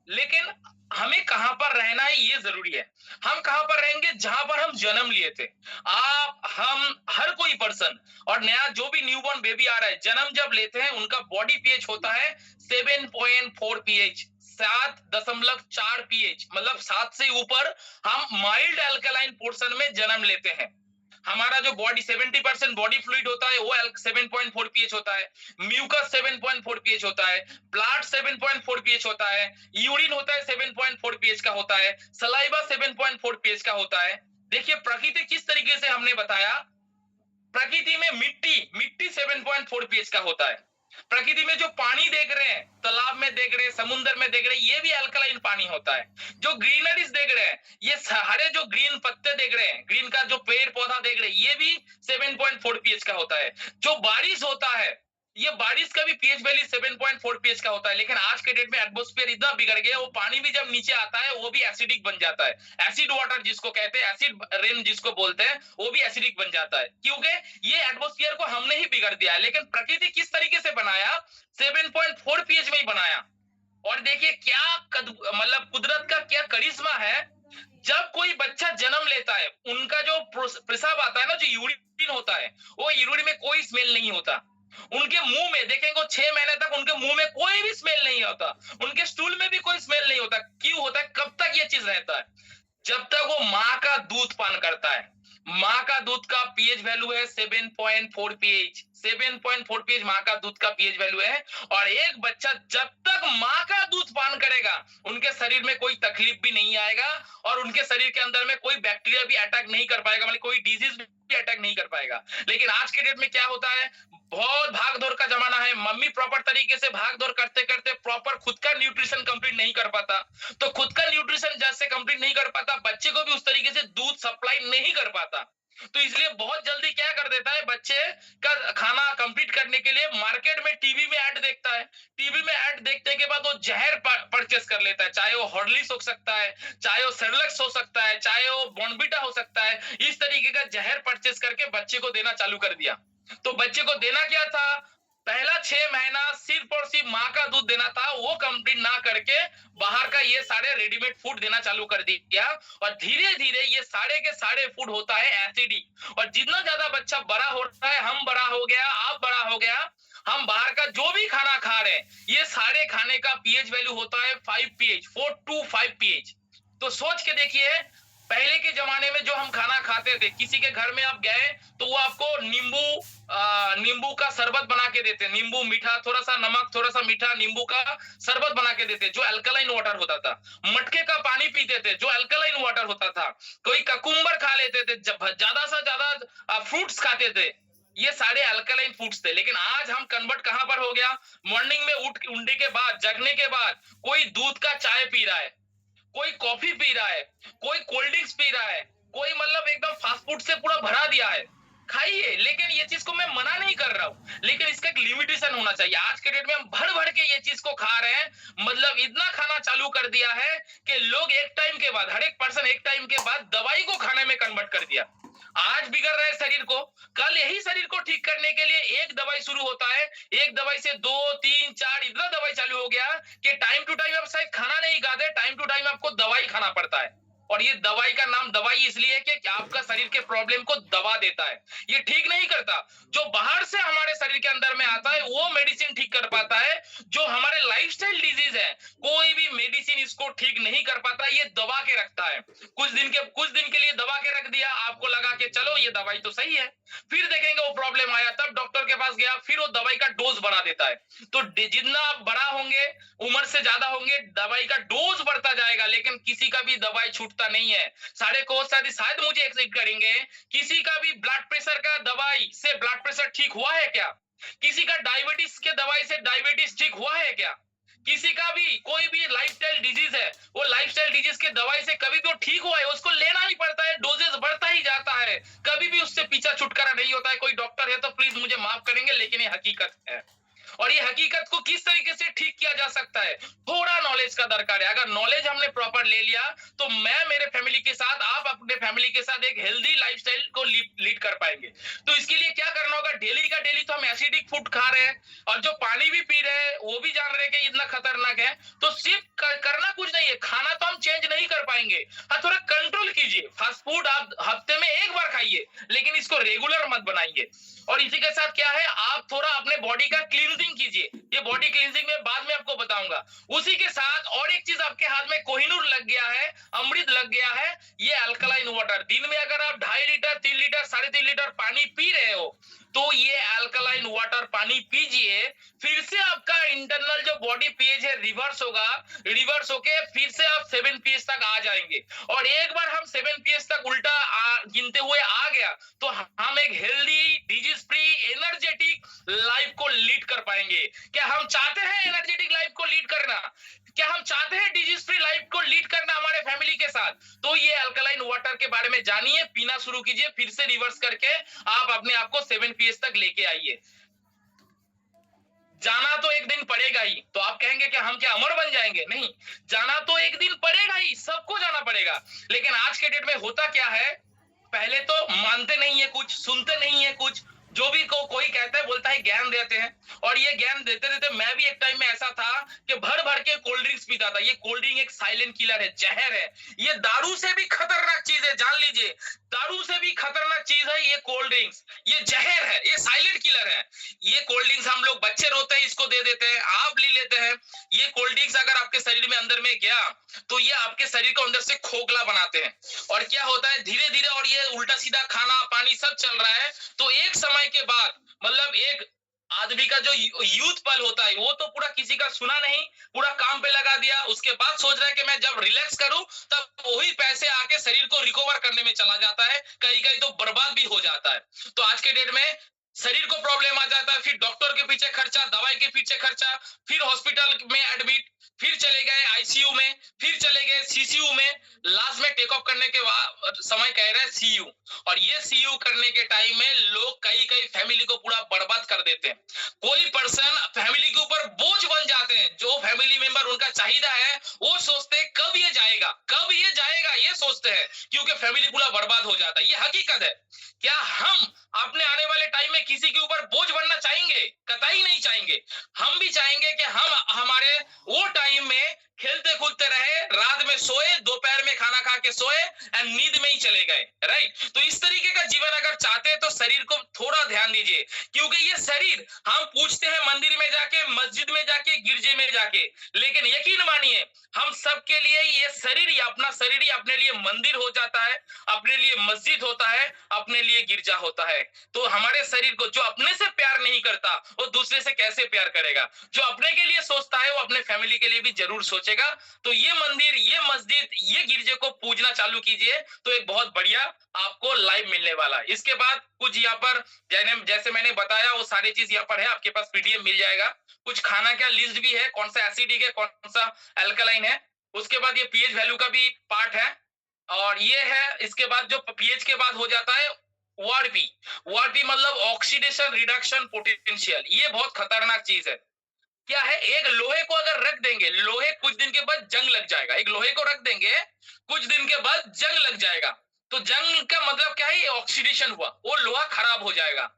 लेकिन हमें कहां पर रहना है ये जरूरी है। हम कहां पर रहेंगे, जहां पर हम जन्म लिए थे। आप, हम, हर कोई पर्सन, और नया जो भी न्यूबॉर्न बेबी आ रहा है, जन्म जब लेते हैं उनका बॉडी पीएच होता है 7.4 पीएच, 7.4 पीएच, मतलब 7 से ऊपर हम माइल्ड अल्कलाइन पोर्शन में जन्म लेते हैं। हमारा जो बॉडी 70% बॉडी फ्लूइड होता है वो 7.4 पीएच होता है, म्यूकस 7.4 पीएच होता है, ब्लड 7.4 पीएच होता है, यूरिन होता है 7.4 पीएच का होता है, सलाइवा 7.4 पीएच का होता है। देखिए प्रकृति किस तरीके से हमने बताया, प्रकृति में मिट्टी मिट्टी 7.4 पीएच का होता है। प्रकृति में जो पानी देख रहे हैं, तालाब में देख रहे हैं, समुद्र में देख रहे हैं, ये भी अल्कलाइन पानी होता है। जो ग्रीनरीज देख रहे हैं, ये हरे जो ग्रीन पत्ते देख रहे हैं, ग्रीन का जो पेड़ पौधा देख रहे हैं, ये भी 7.4 पीएच का होता है। जो बारिश होता है, ये बारिश का भी पीएच वैल्यू 7.4 पीएच का होता है। लेकिन आज के डेट में एटमॉस्फेयर इतना बिगड़ गया, वो पानी भी जब नीचे आता है वो भी एसिडिक बन जाता है। एसिड वाटर जिसको कहते हैं, एसिड रेन जिसको बोलते हैं, वो भी एसिडिक बन जाता है, क्योंकि ये एटमॉस्फेयर को हमने ही बिगड़ दिया है। लेकिन प्रकृति किस तरीके से बनाया, 7.4 पीएच में ही बनाया। और देखिए क्या मतलब कुदरत का क्या करिश्मा है। जब कोई बच्चा जन्म लेता है, उनका जो पेशाब आता है ना, जो यूरिन होता है, वो यूरिन में कोई स्मेल नहीं होता। उनके मुंह में देखेंगे 6 महीने तक उनके मुंह में कोई भी स्मेल नहीं होता, उनके स्टूल में भी कोई स्मेल नहीं होता। क्यों होता है, कब तक ये चीज रहता है, जब तक वो माँ का दूध पान करता है। माँ का दूध का पीएच वैल्यू है 7.4 पीएच, 7.4 पीएच माँ का दूध का पीएच वैल्यू है। और एक बच्चा जब तक माँ का दूध पान करेगा, उनके शरीर में कोई तकलीफ भी नहीं आएगा और उनके शरीर के अंदर में कोई बैक्टीरिया भी अटैक नहीं कर पाएगा, मतलब कोई डिजीज भी अटैक नहीं कर पाएगा। लेकिन आज के डेट में क्या होता है, बहुत भाग दौड़ का जमाना है, मम्मी प्रॉपर तरीके से भाग दौड़ करते करते प्रॉपर खुद का न्यूट्रिशन कंप्लीट नहीं कर पाता, तो खुद का न्यूट्रिशन जैसे कंप्लीट नहीं कर पाता, बच्चे को भी उस तरीके से दूध सप्लाई नहीं कर पाता। तो इसलिए बहुत जल्दी क्या कर देता है, बच्चे का खाना कंप्लीट करने के लिए मार्केट में टीवी में ऐड देखता है, टीवी में ऐड देखने के बाद वो जहर परचेस कर लेता है, चाहे वो हॉर्लिक्स हो सकता है, चाहे वो सेरेलैक्स हो सकता है, चाहे वो बॉर्नविटा हो सकता है। इस तरीके का जहर परचेस करके बच्चे को देना चालू कर दिया। तो बच्चे को देना क्या था, पहला 6 महीना सिर्फ और सिर्फ माँ का दूध देना था, वो कंप्लीट ना करके बाहर का ये सारे रेडीमेड फूड देना चालू कर दिया। और धीरे धीरे ये सारे के सारे फूड होता है एसिडिक। और जितना ज्यादा बच्चा बड़ा हो रहा है, हम बड़ा हो गया, आप बड़ा हो गया, हम बाहर का जो भी खाना खा रहे हैं, ये सारे खाने का पीएच वैल्यू होता है 5 पीएच, 4 to 5 पीएच। तो सोच के देखिए, पहले के जमाने में जो हम खाना खाते थे, किसी के घर में आप गए तो वो आपको नींबू का शरबत बना के देते, नींबू मीठा, थोड़ा सा नमक, थोड़ा सा मीठा, नींबू का शरबत बना के देते जो अल्कलाइन वाटर होता था। मटके का पानी पीते थे जो अल्कलाइन वाटर होता था। कोई ककुम्बर खा लेते थे, ज्यादा से ज्यादा फ्रूट्स खाते थे ये सारे अल्कलाइन फूड्स थे। लेकिन आज हम कन्वर्ट कहां पर हो गया, मॉर्निंग में उठने के बाद, जगने के बाद कोई दूध का चाय पी रहा है, कोई कॉफी पी रहा है, कोई कोल्ड ड्रिंक्स पी रहा है, कोई मतलब एकदम फास्ट फूड से पूरा भरा दिया है। खाइए, लेकिन ये चीज को मैं मना नहीं कर रहा हूँ, लेकिन इसका एक लिमिटेशन होना चाहिए। आज के डेट में हम भर भर के ये चीज को खा रहे हैं, मतलब इतना खाना चालू कर दिया है कि लोग एक टाइम के बाद, हर एक पर्सन एक टाइम के बाद दवाई को खाने में कन्वर्ट कर दिया। आज बिगड़ रहे शरीर को, कल यही शरीर को ठीक करने के लिए एक दवाई शुरू होता है, एक दवाई से 2 3 4 इतना दवाई चालू हो गया कि टाइम टू टाइम आप शायद खाना नहीं खाते, टाइम टू टाइम आपको दवाई खाना पड़ता है। और ये दवाई का नाम दवाई इसलिए है कि आपका शरीर के प्रॉब्लम को दबा देता है, ये ठीक नहीं करता। जो बाहर से हमारे शरीर के अंदर में आता है वो मेडिसिन ठीक कर पाता है। जो हमारे लाइफस्टाइल डिजीज है, कोई भी मेडिसिन इसको ठीक नहीं कर पाता, ये दबा के रखता है। कुछ दिन के लिए दबा के रख दिया, आपको लगा कि चलो ये दवाई तो सही है, फिर देखेंगे वो प्रॉब्लम आया, तब डॉक्टर के पास गया, फिर वो दवाई का डोज बढ़ा देता है। तो जितना आप बड़ा होंगे, उम्र से ज्यादा होंगे, दवाई का डोज बढ़ता जाएगा, लेकिन किसी का भी दवाई छूटता नहीं है। सारे को शायद मुझे एक्सेप्ट करेंगे, किसी का भी ब्लड प्रेशर का दवाई से ब्लड प्रेशर ठीक हुआ है क्या? किसी का डायबिटीज के दवाई से डायबिटीज ठीक हुआ है क्या? किसी का भी कोई भी लाइफस्टाइल डिजीज है, वो लाइफस्टाइल डिजीज के दवाई से कभी भी वो ठीक हुआ है, उसको लेना ही पड़ता है, डोजेस बढ़ता ही जाता है, कभी भी उससे पीछा छुटकारा नहीं होता है। कोई डॉक्टर है तो प्लीज मुझे माफ करेंगे, लेकिन ये हकीकत है। और ये हकीकत को किस तरीके से ठीक किया जा सकता है, थोड़ा नॉलेज का दरकार है। अगर नॉलेज हमने प्रॉपर ले लिया तो मैं मेरे फैमिली के साथ, आप अपने फैमिली के साथ एक हेल्दी लाइफस्टाइल को लीड कर पाएंगे। तो इसके लिए क्या करना होगा, डेली का डेली तो हम एसिडिक फूड खा रहे हैं, और जो पानी भी पी रहे हैं वो भी जान रहे हैं कि इतना खतरनाक है। तो सिर्फ करना कुछ नहीं है, खाना तो हम चेंज नहीं कर पाएंगे, हाँ थोड़ा कंट्रोल कीजिए। फास्ट फूड आप हफ्ते में एक बार खाइए, लेकिन इसको रेगुलर मत बनाइए। और इसी के साथ क्या है, आप थोड़ा अपने बॉडी का क्लींजिंग कीजिए, ये बॉडी क्लींजिंग में बाद में आपको बताऊंगा। उसी के साथ और एक चीज आपके हाथ में कोहिनूर लग गया है, अमृत लग गया है, ये अल्कलाइन वाटर। दिन में अगर आप 2.5 लीटर 3 लीटर 3.5 लीटर पानी पी रहे हो, तो ये अल्कलाइन वाटर पानी पीजिए, फिर से आपका इंटरनल जो बॉडी पीएच है रिवर्स होगा, रिवर्स होके फिर से आप 7 पीएच तक आ जाएंगे। और एक बार हम 7 पीएच तक उल्टा गिनते हुए आ गया, तो हम एक healthy, disease free, energetic life को लीड कर पाएंगे। क्या हम चाहते हैं एनर्जेटिक लाइफ को लीड करना? क्या हम चाहते हैं डिजीज फ्री लाइफ को लीड करना हमारे फैमिली के साथ? तो ये अल्कलाइन वाटर के बारे में जानिए, पीना शुरू कीजिए, फिर से रिवर्स करके आप अपने आप को 7 पीएच तक लेके आइए। जाना तो एक दिन पड़ेगा ही। तो आप कहेंगे कि हम क्या अमर बन जाएंगे? नहीं, जाना तो एक दिन पड़ेगा ही, सबको जाना पड़ेगा। लेकिन आज के डेट में होता क्या है, पहले तो मानते नहीं है कुछ, सुनते नहीं है कुछ, जो भी कोई कहता है बोलता है ज्ञान देते हैं। और ये ज्ञान देते देते मैं भी एक टाइम में ऐसा था कि भर भर के कोल्ड ड्रिंक्स पीता था। ये कोल्ड ड्रिंक एक साइलेंट किलर है, जहर है, ये दारू से भी खतरनाक चीज है, जान लीजिए। दारू से भी खतरनाक चीज है ये कोल्ड ड्रिंक्स, ये जहर है, ये साइलेंट किलर है। ये कोल्ड ड्रिंक्स हम लोग बच्चे रोते हैं इसको दे देते हैं, आप ले लेते हैं। ये कोल्ड ड्रिंक्स अगर आपके शरीर में अंदर में गया तो ये आपके शरीर को अंदर से खोखला बनाते हैं। और क्या होता है धीरे धीरे, और ये उल्टा सीधा खाना पानी सब चल रहा है, तो एक समय के बाद, मतलब एक आदमी का जो यूथ पल होता है वो तो पूरा किसी का सुना नहीं, पूरा काम पे लगा दिया। उसके बाद सोच रहा है कि मैं जब रिलैक्स करूं तब वही पैसे आके शरीर को रिकवर करने में चला जाता है, कहीं कहीं तो बर्बाद भी हो जाता है। तो आज के डेट में शरीर को प्रॉब्लम आ जाता है, फिर डॉक्टर के पीछे खर्चा, दवाई के पीछे खर्चा, फिर हॉस्पिटल में एडमिट, फिर चले गए आईसीयू में, फिर चले गए सीसीयू में, लास्ट में टेक ऑफ करने के बाद समय कह रहे हैं सीयू। और ये सीयू करने के टाइम में लोग कई कई फैमिली को पूरा बर्बाद कर देते हैं। कोई पर्सन फैमिली के ऊपर बोझ बन जाते हैं, जो फैमिली मेंबर उनका चाहिदा है वो सोचते हैं कब ये जाएगा, कब ये जाएगा, ये सोचते हैं, क्योंकि फैमिली पूरा बर्बाद हो जाता है। ये हकीकत है। क्या हम अपने आने वाले टाइम में किसी के ऊपर बोझ बनना चाहेंगे? कतई नहीं चाहेंगे। हम भी चाहेंगे कि हम हमारे वो टाइम में खेलते कूदते रहे, रात में सोए, दोपहर में खाना खा के सोए, एंड नींद में ही चले गए, राइट। तो इस तरीके का जीवन अगर चाहते हैं तो शरीर को थोड़ा ध्यान दीजिए, क्योंकि ये शरीर हम पूछते हैं मंदिर में जाके, मस्जिद में जाके, गिरजे में जाके, लेकिन यकीन मानिए हम सबके लिए ये शरीर ही, अपना शरीर ही अपने लिए मंदिर हो जाता है, अपने लिए मस्जिद होता है, अपने लिए गिरजा होता है। तो हमारे शरीर को जो अपने से प्यार नहीं करता वो दूसरे से कैसे प्यार करेगा? जो अपने के लिए सोचता है वो अपने फैमिली के लिए भी जरूर सोचेगा। तो ये मंदिर, ये मस्जिद, ये गिरजे को पूजना चालू कीजिए, तो एक बहुत बढ़िया आपको लाइफ मिलने वाला है। इसके बाद कुछ यहाँ पर जैसे मैंने बताया वो सारी चीज यहाँ पर है, आपके पास पीडीएफ मिल जाएगा। कुछ खाना का लिस्ट भी है, कौन सा एसिडिक है, कौन सा अल्कलाइन है। उसके बाद ये पीएच वैल्यू का भी पार्ट है। और ये है, इसके बाद जो पीएच के बाद हो जाता है वारपी। वारपी मतलब ऑक्सीडेशन रिडक्शन पोटेंशियल। ये बहुत खतरनाक चीज है। क्या है, एक लोहे को अगर रख देंगे, लोहे कुछ दिन के बाद जंग लग जाएगा। एक लोहे को रख देंगे, कुछ दिन के बाद जंग लग जाएगा। तो जंग का मतलब क्या है, ये ऑक्सीडेशन हुआ, वो लोहा खराब हो जाएगा।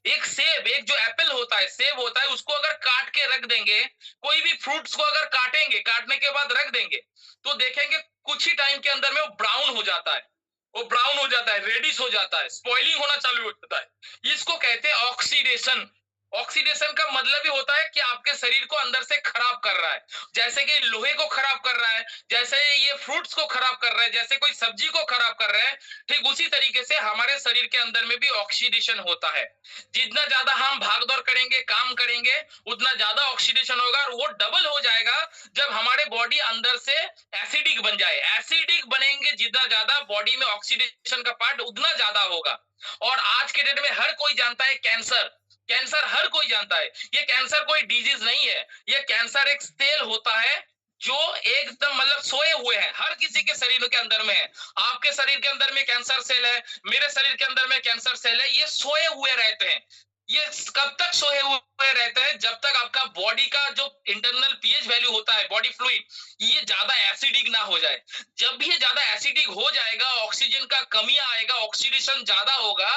एक सेब, एक जो एप्पल होता है, सेब होता है, उसको अगर काट के रख देंगे, कोई भी फ्रूट्स को अगर काटेंगे, काटने के बाद रख देंगे, तो देखेंगे कुछ ही टाइम के अंदर में वो ब्राउन हो जाता है। वो ब्राउन हो जाता है, रेडिश हो जाता है, स्पॉइलिंग होना चालू हो जाता है। इसको कहते हैं ऑक्सीडेशन। ऑक्सीडेशन का मतलब ही होता है कि आपके शरीर को अंदर से खराब कर रहा है। जैसे कि लोहे को खराब कर रहा है, जैसे ये फ्रूट्स को खराब कर रहा है, जैसे कोई सब्जी को खराब कर रहा है, ठीक उसी तरीके से हमारे शरीर के अंदर में भी ऑक्सीडेशन होता है। जितना ज्यादा हम भागदौड़ करेंगे, काम करेंगे, उतना ज्यादा ऑक्सीडेशन होगा, और वो डबल हो जाएगा जब हमारे बॉडी अंदर से एसिडिक बन जाए। एसिडिक बनेंगे जितना ज्यादा, बॉडी में ऑक्सीडेशन का पार्ट उतना ज्यादा होगा। और आज के डेट में हर कोई जानता है कैंसर, कैंसर हर कोई जानता है। ये कैंसर कोई डिजीज नहीं है, ये कैंसर एक सेल होता है जो एकदम मतलब सोए हुए हैं, हर किसी के शरीर के अंदर में है। आपके शरीर के अंदर में कैंसर सेल है, मेरे शरीर के अंदर में कैंसर सेल है। ये सोए हुए रहते हैं। ये कब तक सोए हुए रहते हैं, जब तक आपका बॉडी का जो इंटरनल पीएच वैल्यू होता है, बॉडी फ्लूइड, ये ज्यादा एसिडिक ना हो जाए। जब भी ये ज्यादा एसिडिक हो जाएगा, ऑक्सीजन का कमी आएगा, ऑक्सीडेशन ज्यादा होगा,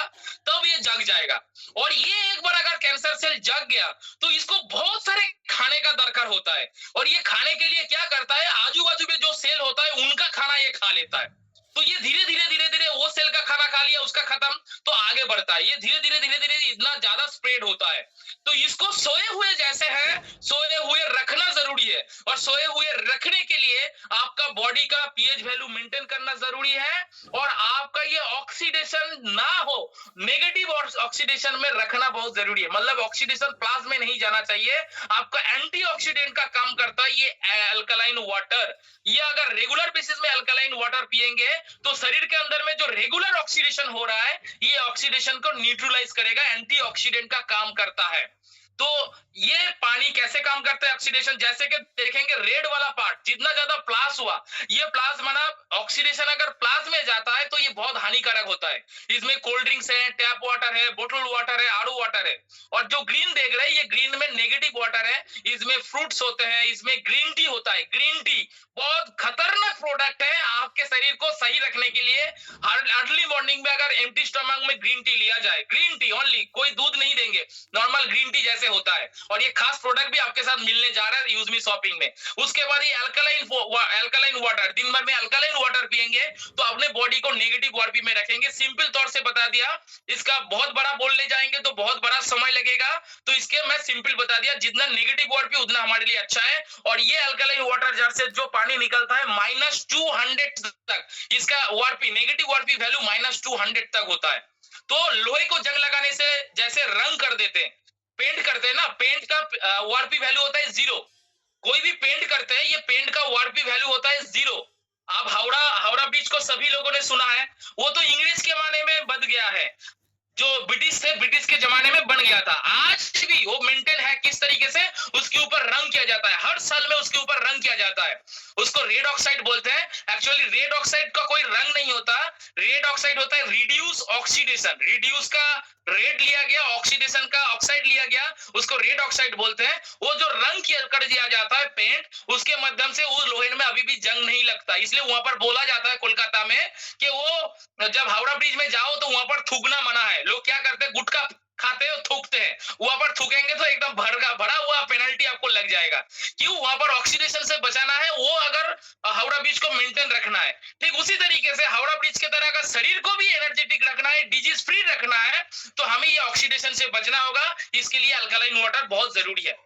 तब ये जग जाएगा। और ये एक बार अगर कैंसर सेल जग गया, तो इसको बहुत सारे खाने का दरकार होता है। और ये खाने के लिए क्या करता है, आजू बाजू में जो सेल होता है उनका खाना ये खा लेता है। तो ये धीरे धीरे धीरे धीरे वो सेल का खाना खा लिया, उसका खत्म, तो आगे बढ़ता है। ये धीरे धीरे धीरे धीरे इतना ज्यादा स्प्रेड होता है। तो इसको सोए हुए जैसे है, सोए हुए रखना जरूरी है। और सोए हुए रखने के लिए आपका बॉडी का पीएच वैल्यू मेंटेन करना जरूरी है। और आपका ये ऑक्सीडेशन ना हो, नेगेटिव ऑक्सीडेशन में रखना बहुत जरूरी है। मतलब ऑक्सीडेशन प्लस में नहीं जाना चाहिए। आपका एंटीऑक्सीडेंट का काम करता है ये अल्कलाइन वाटर। ये अगर रेगुलर बेसिस में अल्कलाइन वाटर पिएंगे, तो शरीर के अंदर में जो रेगुलर ऑक्सीडेशन हो रहा है, ये ऑक्सीडेशन को न्यूट्रलाइज करेगा, एंटीऑक्सीडेंट का काम करता है। तो ये पानी कैसे काम करता है ऑक्सीडेशन, जैसे कि देखेंगे रेड वाला पार्ट जितना ज्यादा प्लस हुआ, ये प्लस माना ऑक्सीडेशन अगर प्लस में जाता है तो ये बहुत हानिकारक होता है। इसमें कोल्ड ड्रिंक्स है, टैप वाटर है, बोतल वाटर है, आड़ू वाटर है। और जो ग्रीन देख रहे हैं, ये ग्रीन में नेगेटिव वाटर है, इसमें फ्रूट्स होते हैं, इसमें ग्रीन टी होता है। ग्रीन टी बहुत खतरनाक प्रोडक्ट है आपके शरीर को सही रखने के लिए। अर्ली मॉर्निंग में अगर एम्प्टी स्टमक में ग्रीन टी लिया जाए, ग्रीन टी ओनली, कोई दूध नहीं देंगे, नॉर्मल ग्रीन टी जैसे होता है। और ये खास प्रोडक्ट भी आपके साथ मिलने जा रहा है यूज मी शॉपिंग में। उसके बाद ये अल्कलाइन वाटर, दिन भर में अल्कलाइन वाटर पिएंगे तो अपने बॉडी को नेगेटिव वार्पी में रखेंगे। सिंपल तौर से बता दिया, इसका बहुत बड़ा बोलने जाएंगे तो बहुत बड़ा समय लगेगा, तो इसके मैं सिंपल बता दिया, जितना नेगेटिव वार्पी उतना हमारे लिए अच्छा है। और ये अल्कलाइन वाटर जार से जो पानी निकलता है -200 तक, इसका वार्पी, नेगेटिव वार्पी वैल्यू -200 तक होता है। तो लोहे को जंग लगाने से जैसे रंग कर देते हैं, पेंट करते हैं ना, पेंट का वार्पी वैल्यू होता है 0। कोई भी पेंट करते हैं, ये पेंट का वार्पी वैल्यू होता है 0। आप हावड़ा हावड़ा ब्रिज को सभी लोगों ने सुना है, वो तो इंग्लिश के जमाने में बन गया है। जो ब्रिटिश थे, ब्रिटिश के जमाने में बन गया था। आज भी वो मेंटेन है, किस तरीके से उसके ऊपर रंग किया जाता है, हर साल में उसके ऊपर रंग किया जाता है। उसको रेड ऑक्साइड बोलते हैं। एक्चुअली रेड ऑक्साइड का कोई रंग नहीं होता, रेड ऑक्साइड होता है रिड्यूस ऑक्सीडेशन। रिड्यूस का रेड लिया गया, ऑक्सीडेशन का ऑक्साइड लिया गया, उसको रेड ऑक्साइड बोलते हैं। वो जो रंग किया कर दिया जाता है पेंट, उसके माध्यम से उस लोहे में अभी भी जंग नहीं लगता। इसलिए वहां पर बोला जाता है कोलकाता में कि वो जब हावड़ा ब्रिज में जाओ तो वहां पर थूकना मना है। लोग क्या करते हैं, गुटखा खाते हैं, थूकते हैं, वहां पर थूकेंगे तो एकदम भरा हुआ पेनल्टी आपको लग जाएगा। क्यों, वहां पर ऑक्सीडेशन से बचाना है, वो अगर हावड़ा ब्रिज को मेंटेन रखना है। ठीक उसी तरीके से हावड़ा ब्रिज के तरह का शरीर को भी एनर्जेटिक रखना है, डिजीज फ्री रखना है, तो हमें ये ऑक्सीडेशन से बचना होगा। इसके लिए अल्कलाइन वाटर बहुत जरूरी है।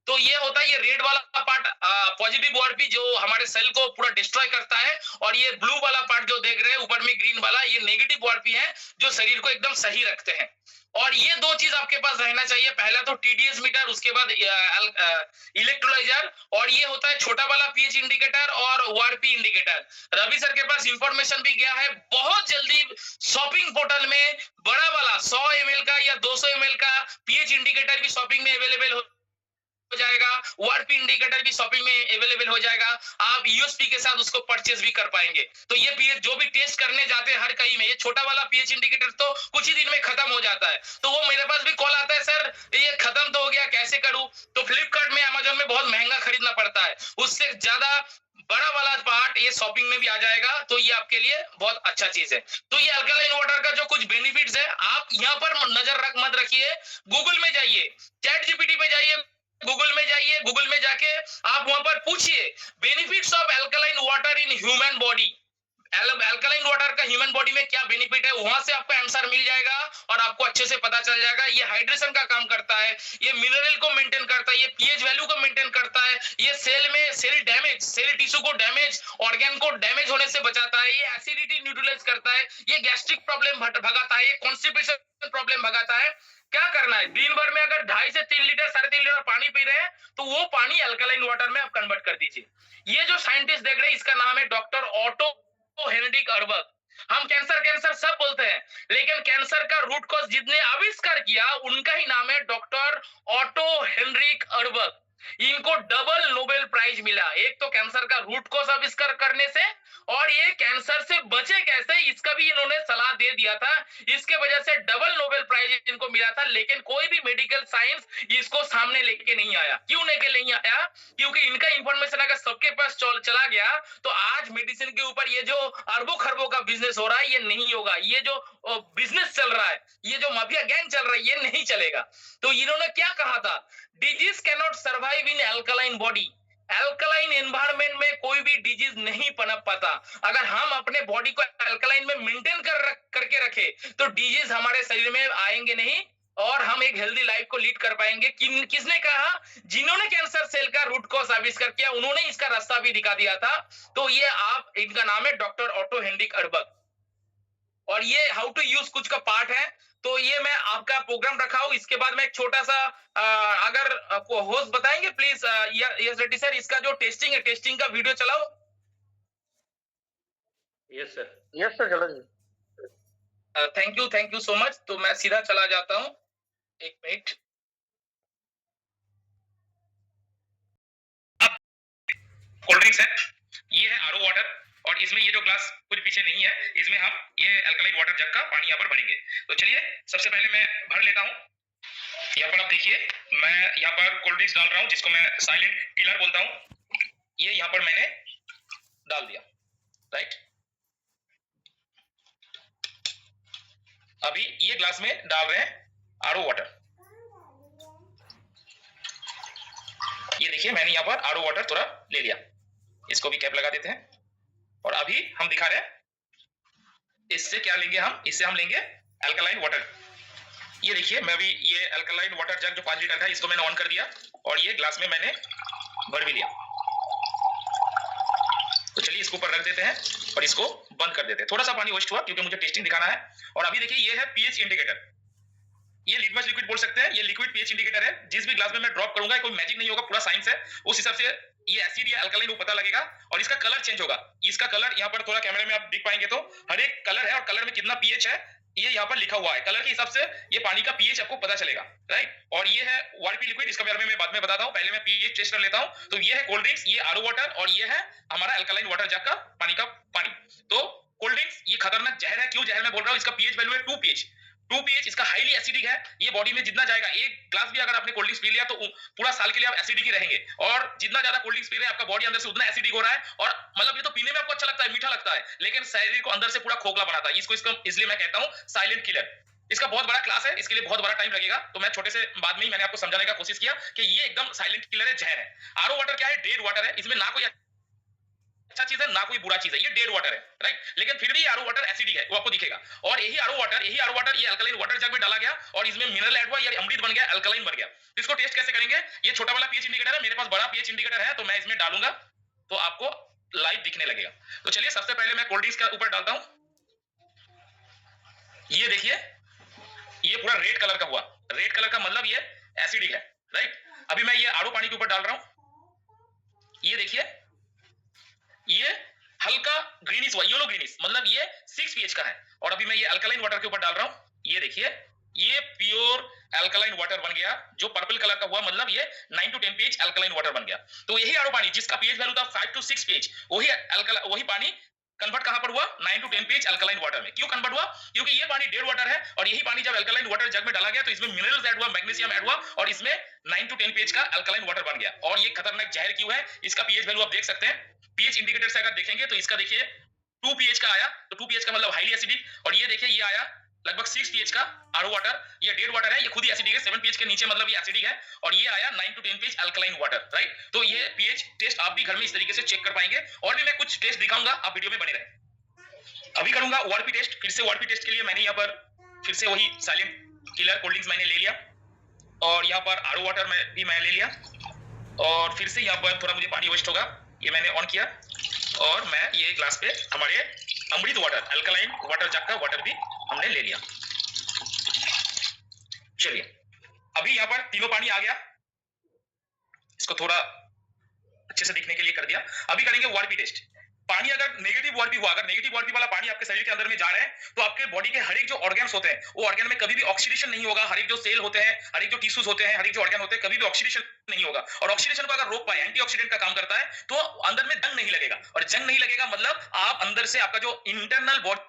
तो ये होता है, ये रेड वाला पार्ट पॉजिटिव ओआरपी जो हमारे सेल को पूरा डिस्ट्रॉय करता है, और ये ब्लू वाला पार्ट जो देख रहे हैं ऊपर में ग्रीन वाला, ये नेगेटिव ओआरपी है जो शरीर को एकदम सही रखते हैं। और ये दो चीज आपके पास रहना चाहिए, पहला तो टीडीएस मीटर, उसके बाद इलेक्ट्रोलाइजर, और ये होता है छोटा वाला पीएच इंडिकेटर और ओआरपी इंडिकेटर। रवि सर के पास इंफॉर्मेशन भी गया है, बहुत जल्दी शॉपिंग पोर्टल में बड़ा वाला 100 ml का या 200 ml का पीएच इंडिकेटर भी शॉपिंग में अवेलेबल हो जाएगा, ओआरपी इंडिकेटर भी शॉपिंग में अवेलेबल हो जाएगा, आप यूएसपी के साथ उसको परचेज भी कर पाएंगे। तो ये पीएच जो भी टेस्ट करने जाते हैं हर कहीं में, ये छोटा वाला पीएच इंडिकेटर तो कुछ ही दिन में खत्म हो जाता है, तो वो मेरे पास भी कॉल आता है, सर ये खत्म तो हो गया, कैसे करूं? तो फ्लिपकार्ट में, अमेजोन में बहुत महंगा खरीदना पड़ता है, उससे ज्यादा बड़ा वाला पार्ट ये शॉपिंग में भी आ जाएगा, तो ये आपके लिए बहुत अच्छा चीज है। तो ये अल्कलाइन वाटर का जो कुछ बेनिफिट्स है, आप यहाँ पर नजर मत रखिए, गूगल में जाइए, चैट जीपीटी में जाइए, गूगल में जाइए, गूगल में जाके आप वहां पर पूछिए benefits of alkaline water in human body, alkaline water का ह्यूमन बॉडी में क्या बेनिफिट है, वहां से आपको आंसर मिल जाएगा और आपको अच्छे से पता चल जाएगा। ये हाइड्रेशन का काम करता है, ये मिनरल को मेंटेन करता है, ये पीएच वैल्यू को मेंटेन करता है, ये सेल में सेल डैमेज, सेल टिश्यू को डैमेज, ऑर्गन को डैमेज होने से बचाता है, ये एसिडिटी न्यूट्रलाइज करता है, ये गैस्ट्रिक प्रॉब्लम भगाता है, ये कॉन्स्टिपेशन प्रॉब्लम भगाता है। क्या करना है, दिन भर में अगर 2.5 से 3 लीटर 3.5 लीटर पानी पी रहे हैं, तो वो पानी अल्कलाइन वाटर में आप कन्वर्ट कर दीजिए। ये जो साइंटिस्ट देख रहे हैं, इसका नाम है डॉक्टर ऑटो हेनरिक अर्बक। हम कैंसर सब बोलते हैं, लेकिन कैंसर का रूट कॉज जिसने आविष्कार किया, उनका ही नाम है डॉक्टर ऑटो हेनरिक अर्बक। इनको डबल नोबेल प्राइज मिला, एक तो कैंसर का रूट कॉज आविष्कार करने से, और ये कैंसर से बचे कैसे इसका भी इन्होंने सलाह दे दिया था, इसके वजह से डबल नोबेल प्राइज इनको मिला था। लेकिन कोई भी मेडिकल साइंस इसको सामने लेके नहीं आया। क्यों लेके नहीं आया? क्योंकि इनका इंफॉर्मेशन अगर सबके पास चला गया, तो आज मेडिसिन के ऊपर ये जो अरबों खरबों का बिजनेस हो रहा है, ये नहीं होगा। ये जो बिजनेस चल रहा है, ये जो माफिया गैंग चल रहा है, ये नहीं चलेगा। तो इन्होंने क्या कहा था, disease cannot survive in alkaline body, alkaline environment में कोई भी डिजीज नहीं पनप पाता। अगर हम अपने बॉडी को अल्कलाइन में मेंटेन करके रखे, तो डिजीज हमारे शरीर में आएंगे नहीं, और हम एक हेल्दी लाइफ को लीड कर पाएंगे। किसने कहा? जिन्होंने कैंसर सेल का रूट कॉज आविष्कार किया, उन्होंने इसका रास्ता भी दिखा दिया था। तो ये आप, इनका नाम है डॉक्टर ऑटो हेनरिक अर्बक, और ये हाउ टू यूज कुछ का पार्ट है। तो ये मैं आपका प्रोग्राम रखा हूं, इसके बाद में एक छोटा सा अगर होस्ट बताएंगे प्लीज, यस रेड्डी सर, इसका जो टेस्टिंग है, टेस्टिंग का वीडियो चलाओ।
यस सर चलो जी।
Thank you so much. तो मैं सीधा चला जाता हूं, एक मिनट। अब कोल्ड ड्रिंक्स है, ये है आरओ वाटर, और इसमें ये जो ग्लास कुछ पीछे नहीं है, इसमें हम ये अल्कलाइन वाटर जग का पानी यहाँ पर भरेंगे। तो चलिए सबसे पहले मैं भर लेता हूँ। यहाँ पर आप देखिए, मैं यहाँ पर कोल्ड ड्रिंक्स डाल रहा हूँ, जिसको मैं साइलेंट किलर बोलता हूँ। ये यहाँ पर मैंने डाल दिया, राइट। अभी ये ग्लास में डाल रहे हैं आरओ वाटर। ये देखिए, मैंने यहाँ पर आरओ वाटर थोड़ा ले लिया, इसको भी कैप लगा देते हैं। और अभी हम दिखा रहे हैं, इससे क्या लेंगे हम, इससे हम लेंगे अल्कलाइन वाटर। ये देखिए, मैं भी ये अल्कलाइन वाटर जग जो 5 लीटर था, इसको मैंने ऑन कर दिया, और ये ग्लास में मैंने भर भी लिया। तो चलिए इसको ऊपर रख देते हैं और इसको बंद कर देते हैं। थोड़ा सा पानी वेस्ट हुआ क्योंकि मुझे टेस्टिंग दिखाना है। और अभी देखिए, ये है पीएच इंडिकेटर, ये लिटमस लिक्विड बोल सकते हैं, ये लिक्विड पीएच इंडिकेटर है। जिस भी ग्लास में मैं ड्रॉप करूंगा, कोई मैजिक नहीं होगा, पूरा साइंस है। उस हिसाब से ये एसिड या अल्कलाइन वो पता लगेगा, और इसका कलर चेंज होगा। इसका कलर यहाँ पर थोड़ा कैमरे में आप देख पाएंगे, तो हर एक कलर है, और कलर में कितना पीएच है ये यहाँ पर लिखा हुआ है। कलर के हिसाब से ये पानी का पीएच आपको पता चलेगा, राइट। और ये है ओआरपी लिक्विड, इसका बारे में मैं बाद में बताता हूँ, पहले मैं पीएच टेस्ट कर लेता हूँ। तो ये है कोल्ड ड्रिंक्स, ये आरओ वाटर, और ये है हमारा अल्कलाइन वाटर जग का पानी। तो कोल्ड ड्रिंक्स ये खतरनाक जहर है। क्यों जहर मैं बोल रहा हूँ? इसका पीएच वैल्यू है 2 पीएच, इसका हाईली एसिडिक है। ये बॉडी में जितना जाएगा, एक ग्लास भी अगर आपने कोल्ड ड्रिंक्स पी लिया, तो पूरा साल के लिए आप एसिडिक ही रहेंगे। और जितना ज्यादा कोल्ड ड्रिंक्स पी रहे हैं, आपका बॉडी अंदर से उतना एसिडिक हो रहा है। और मतलब ये तो पीने में आपको अच्छा लगता है, मीठा लगता है, लेकिन शरीर को अंदर से पूरा खोखला बनाता है। इसलिए मैं कहता हूँ साइलेंट किलर। इसका बहुत बड़ा क्लास है, इसके लिए बहुत बड़ा टाइम लगेगा, तो मैं छोटे से बाद में ही मैंने आपको समझाने का कोशिश किया कि ये एकदम साइलेंट किलर है, जहर है। आरओ वाटर क्या है? डेड वाटर है, इसमें ना कोई अच्छा चीज है ना कोई बुरा चीज है, ये डेड वाटर है, राइट। लेकिन फिर भी आरओ वाटर एसिडिक है, वो आपको दिखेगा। और यही आरओ वाटर ये अल्कलाइन वाटर जग में डाला गया और इसमें मिनरल ऐड हुआ, ये अमृत बन गया, अल्कलाइन बन गया। तो इसको टेस्ट कैसे करेंगे? ये छोटा वाला पीएच इंडिकेटर है, मेरे पास बड़ा पीएच इंडिकेटर है, तो मैं इसमें डालूंगा तो आपको लाइव दिखने लगेगा। तो चलिए सबसे पहले मैं कोल्ड ड्रिंक्स के ऊपर डालता हूं। ये देखिए, ये पूरा रेड कलर का हुआ, रेड कलर का मतलब ये एसिडिक है, राइट। अभी मैं ये आरओ पानी के ऊपर डाल रहा हूं, ये देखिए, ये हल्का ग्रीनिश हुआ, येलो ग्रीनिश, मतलब ये 6 पीएच का है। और अभी मैं ये अल्कलाइन वाटर के ऊपर डाल रहा हूं, ये देखिए, ये प्योर अल्कलाइन वाटर बन गया, जो पर्पल कलर का हुआ मतलब ये 9 टू 10 पीएच अल्कलाइन वाटर बन गया। तो यही आरओ पानी जिसका पीएच वैल्यू था 5 टू 6 पीएच, वही पानी कन्वर्ट कहां पर हुआ? 9 टू 10 पीएच अल्कलाइन वाटर में। क्यों कन्वर्ट हुआ? क्योंकि ये पानी डेड वाटर है और यही पानी जब अल्कलाइन वाटर जग में डाला गया तो इसमें मिनरल्स ऐड हुआ, मैग्नीशियम ऐड हुआ और इसमें 9 टू 10 पीएच का अल्कलाइन वाटर बन गया। और ये खतरनाक जहर क्यों है? इसका पीएच वैल्यू आप देख सकते हैं, पीएच इंडिकेटर से अगर देखेंगे तो इसका देखिए 2 पीएच का आया, तो 2 पीएच का मतलब हाईली एसिडिक। और ये देखिए, ये आया लगभग 6 पीएच का आरओ वाटर, ये डेड वाटर है, ये खुद ही एसिडिक है, 7 पीएच के नीचे मतलब ये एसिडिक है। और ये आया 9 to 10 pH alkaline water, right. तो ये पीएच टेस्ट आप भी घर में इस तरीके से चेक कर पाएंगे। और भी मैं कुछ टेस्ट दिखाऊंगा, आप वीडियो में बने रहें। अभी करूंगा ओआरपी टेस्ट। फिर से ओआरपी टेस्ट के लिए मैंने यहाँ पर फिर से वही साइलेंट किलर कोल्ड ड्रिंक्स मैंने ले लिया और यहाँ पर आरओ वाटर में भी मैं ले लिया और फिर से यहाँ पर थोड़ा मुझे पानी वेस्ट होगा, ये मैंने ऑन किया और मैं ये ग्लास पे हमारे अमृत वाटर अल्कलाइन वाटर जग का वाटर भी हमने ले लिया। चलिए, अभी यहाँ पर तीनों पानी आ गया, इसको थोड़ा अच्छे से दिखने के लिए कर दिया। अभी करेंगे ओआरपी टेस्ट। पानी अगर नेगेटिव ओआरपी हुआ, अगर नेगेटिव ओआरपी वाला पानी आपके शरीर के अंदर में जा रहे हैं तो आपके बॉडी के हर एक जो ऑर्गन्स होते हैं वो ऑर्गन में कभी भी ऑक्सीडेशन नहीं होगा। हर एक जो सेल होते हैं, हर एक जो टिश्यूज होते हैं, हर एक जो ऑर्गन होते हैं, कभी भी ऑक्सीडेशन नहीं होगा। और ऑक्सीडेशन को अगर रोक पाए, एंटीऑक्सीडेंट का काम करता है, तो अंदर में जंग नहीं लगेगा। और जंग नहीं लगेगा मतलब आप अंदर से आपका जो इंटरनल बॉडी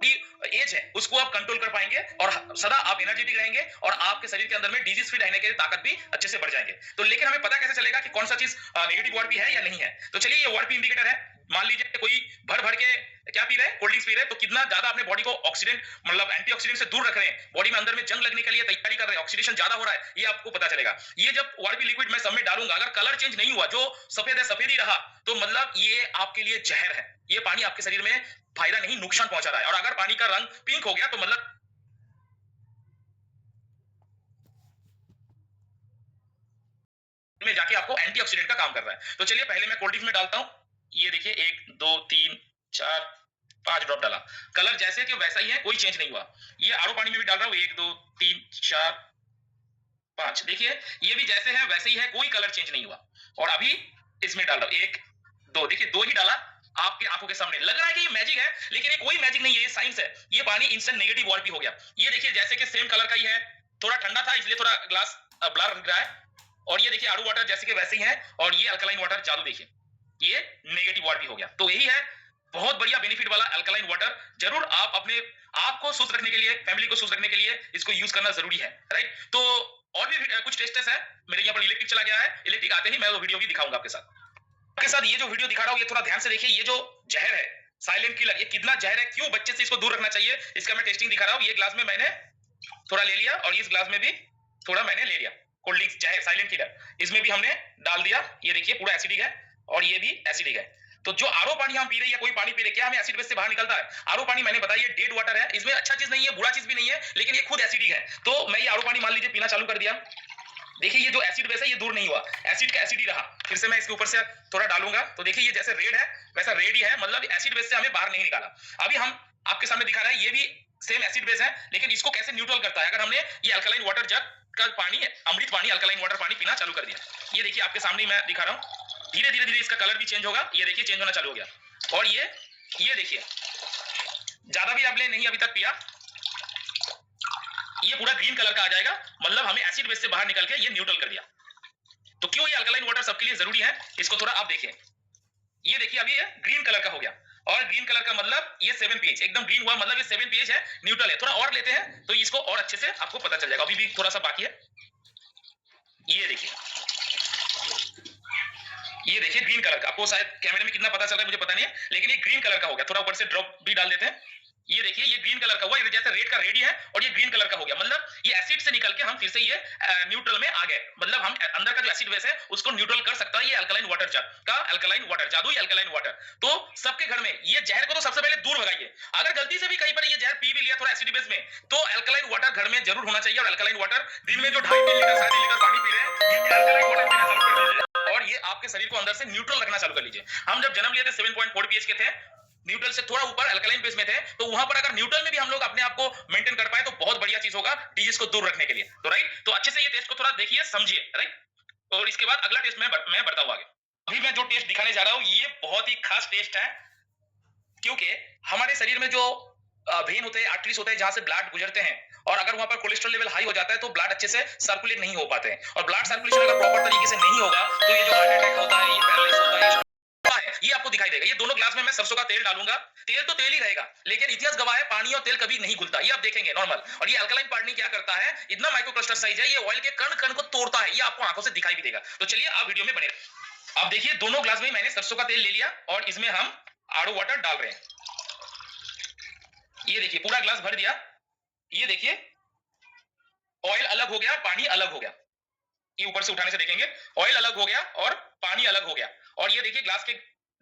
एज है उसको आप कंट्रोल कर पाएंगे और सदा आप एनर्जेटिक रहेंगे और आपके शरीर के अंदर में डिजीज फ्री रहने की ताकत भी अच्छे से बढ़ जाएंगे। तो लेकिन हमें पता कैसे चलेगा कि कौन सा चीज नेगेटिव ओआरपी है या नहीं है? तो चलिए, ये ओआरपी इंडिकेटर है। मान लीजिए कोई भर भर के क्या पी रहे हैं, कोल्ड ड्रिंक्स पी रहे हैं, तो कितना ज्यादा अपने बॉडी को ऑक्सीडेंट मतलब एंटीऑक्सीडेंट से दूर रख रहे हैं, बॉडी में अंदर में जंग लगने के लिए तैयारी कर रहे हैं, ऑक्सीडेशन ज्यादा हो रहा है, ये आपको पता चलेगा। ये जब ओआरपी लिक्विड मैं सब में डालूंगा, अगर कलर चेंज नहीं हुआ, जो सफेद है सफेद ही रहा, तो मतलब ये आपके लिए जहर है। ये पानी आपके शरीर में फायदा नहीं, नुकसान पहुंचा रहा है। और अगर पानी का रंग पिंक हो गया तो मतलब में जाके आपको एंटीऑक्सीडेंट का काम कर रहा है। तो चलिए, पहले मैं कोल्ड ड्रिंक्स में डालता हूं। ये देखिए, 1 2 3 4 5 ड्रॉप डाला, कलर जैसे कि वैसा ही है, कोई चेंज नहीं हुआ। ये आरओ पानी में भी डाल रहा हूं, 1 2 3 4 5, देखिए ये भी जैसे है वैसे ही है, कोई कलर चेंज नहीं हुआ। और अभी इसमें डाल रहा हूं 1 2, देखिए 2 ही डाला, आपके आंखों के सामने लग रहा है कि ये मैजिक है, लेकिन ये कोई मैजिक नहीं है, ये साइंस है। ये पानी इंस्टेंट नेगेटिव ओआरपी हो गया। ये देखिए, जैसे कि सेम कलर का ही है, थोड़ा ठंडा था इसलिए थोड़ा ग्लास ब्लर दिख रहा है। और ये देखिए, आरओ वाटर जैसे कि वैसे ही है। और ये अल्कलाइन वाटर जादू देखिए, ये नेगेटिव वाटर भी हो गया। तो यही है बहुत बढ़िया बेनिफिट वाला अल्कलाइन वाटर। जरूर आप अपने आप को स्वस्थ रखने के लिए, फैमिली को स्वस्थ रखने के लिए इसको यूज करना जरूरी है, राइट। तो और भी कुछ टेस्टेस है, मेरे यहाँ पर इलेक्ट्रिक चला गया है, इलेक्ट्रिक आते ही मैं वो वीडियो भी दिखाऊंगा आपके साथ। ये जो वीडियो दिखा रहा हूँ, ये थोड़ा ध्यान से देखिए, ये जो जहर है साइलेंट किलर, ये कितना जहर है, क्यों बच्चे से इसको दूर रखना चाहिए, इसका मैं टेस्टिंग दिखा रहा हूँ। ये ग्लास में मैंने थोड़ा ले लिया और इस ग्लास में भी थोड़ा मैंने ले लिया कोल्ड ड्रिंक्स जहर साइलेंट किलर, इसमें भी हमने डाल दिया। ये देखिए, पूरा एसिडिक है और ये भी एसिडिक है। तो जो आरओ पानी हम पी रहे हैं या कोई पानी पी रहे, क्या हमें एसिड बेस से बाहर निकलता है? आरओ पानी मैंने बताया, ये डेड वाटर है, इसमें अच्छा चीज नहीं है, बुरा चीज भी नहीं है, लेकिन ये खुद एसिडिक है। तो मैं ये आरओ पानी मान लीजिए पीना चालू कर दिया, देखिए ये जो एसिड बेस है ये दूर नहीं हुआ, एसिड का एसिड ही रहा। फिर से मैं इसके ऊपर से थोड़ा डालूंगा, तो देखिए ये जैसे रेड है वैसा रेड ही है, मतलब एसिड बेस से हमें बाहर नहीं निकाला। अभी हम आपके सामने दिखा रहे हैं, ये भी सेम एसिड बेस है, लेकिन इसको कैसे न्यूट्रल करता है, अगर हमने ये अल्कलाइन वाटर जग का पानी, अमृत पानी, अल्कलाइन वाटर पानी पीना चालू कर दिया। ये देखिए आपके सामने मैं दिखा रहा हूँ, धीरे धीरे इसका कलर भी चेंज होगा, ये देखिए चेंज होना चालू हो गया। और ये देखिए, ज्यादा भी आपने नहीं अभी तक पिया, ये पूरा ग्रीन कलर का आ जाएगा, मतलब हमें एसिड बेस से बाहर निकल के ये न्यूट्रल कर दिया। तो क्यों ये अल्कलाइन वाटर सबके लिए जरूरी है, इसको थोड़ा आप देखिए। ये देखिए, अभी ये ग्रीन कलर का हो गया, और ग्रीन कलर का मतलब ये 7 पीएच एकदम ग्रीन हुआ, मतलब ये 7 पीएच है, न्यूट्रल है। थोड़ा और लेते हैं तो इसको और अच्छे से आपको पता चल जाएगा, अभी भी थोड़ा सा बाकी है। ये देखिए, ये देखिए ग्रीन कलर का, आपको शायद कैमरे में कितना पता चल रहा है मुझे पता नहीं है, लेकिन ये ग्रीन कलर का हो गया। थोड़ा ऊपर से ड्रॉप भी डाल देते हैं, ये देखिए ये ग्रीन कलर का हुआ, ये जैसे रेड का रेड ही है और ये ग्रीन कलर का हो गया, मतलब ये एसिड से निकल के हम फिर से ये न्यूट्रल में आ गए, मतलब हम अंदर का जो एसिड बेस है उसको न्यूट्रल कर सकता है ये अल्कलाइन वाटर का अल्कलाइन वाटर, जादुई अल्कलाइन वाटर। तो सबके घर में ये जहर को तो सबसे पहले दूर भगाइए। अगर गलती से भी कहीं पर ये जहर पी भी लिया थोड़ा एसिड बेस में, तो अल्कलाइन वाटर घर में जरूर होना चाहिए। और अल्कलाइन वाटर दिन में जो 2.5-3 लीटर 3.5 लीटर पानी पी रहे हैं, ये अल्कलाइन वाटर पीना चालू कर दीजिए और ये आपके शरीर को अंदर से न्यूट्रल रखना चालू कर लीजिए। हम जब जन्म लिए थे 7.4 पीएच के थे, न्यूट्रल से थोड़ा ऊपर अल्कलाइन बेस में थे, तो वहां पर अगर न्यूट्रल में भी हम लोग अपने आप को मेंटेन कर पाए तो बहुत बढ़िया चीज होगा डिजीज को दूर रखने के लिए। तो राइट, तो अच्छे से ये टेस्ट को थोड़ा देखिए समझिए, राइट। और इसके बाद अगला टेस्ट मैं बढ़ता हूं आगे। अभी मैं जो टेस्ट दिखाने जा रहा हूं ये बहुत ही खास टेस्ट है, क्योंकि हमारे शरीर में जो वेन होते हैं, आर्टरीज होते हैं जहां से ब्लड गुजरते हैं, और अगर वहां पर कोलेस्ट्रॉल लेवल हाई हो जाता है तो ब्लड अच्छे से सर्कुलेट नहीं हो पाते हैं, और ब्लड सर्कुलेशन अगर प्रॉपर तरीके से नहीं होगा तो ये जो हार्ट अटैक होता है, ये पैरालिसिस होता है, ये आपको दिखाई देगा। ये दोनों ग्लास में मैं सरसों का तेल डालूंगा, तेल तो तेल ही रहेगा, लेकिन इतिहास गवाह है पानी और तेल कभी नहीं घुलता, ये आप देखेंगे नॉर्मल। और ये अल्कलाइन पानी क्या करता है, इतना माइक्रोक्लस्टर साइज है, ये ऑयल के कण कण को तोड़ता है, ये आपको आंखों से दिखाई भी देगा। तो चलिए आप वीडियो में बने रहिए। अब देखिए दोनों ग्लास में मैंने सरसों का तेल ले लिया और इसमें हम आड़ू वाटर डाल रहे हैं। ये देखिए पूरा ग्लास भर दिया, ये देखिए ऑयल अलग हो गया, पानी अलग हो गया, ये ऊपर से उठाने से देखेंगे ऑयल अलग हो गया और पानी अलग हो गया। और ये देखिए ग्लास के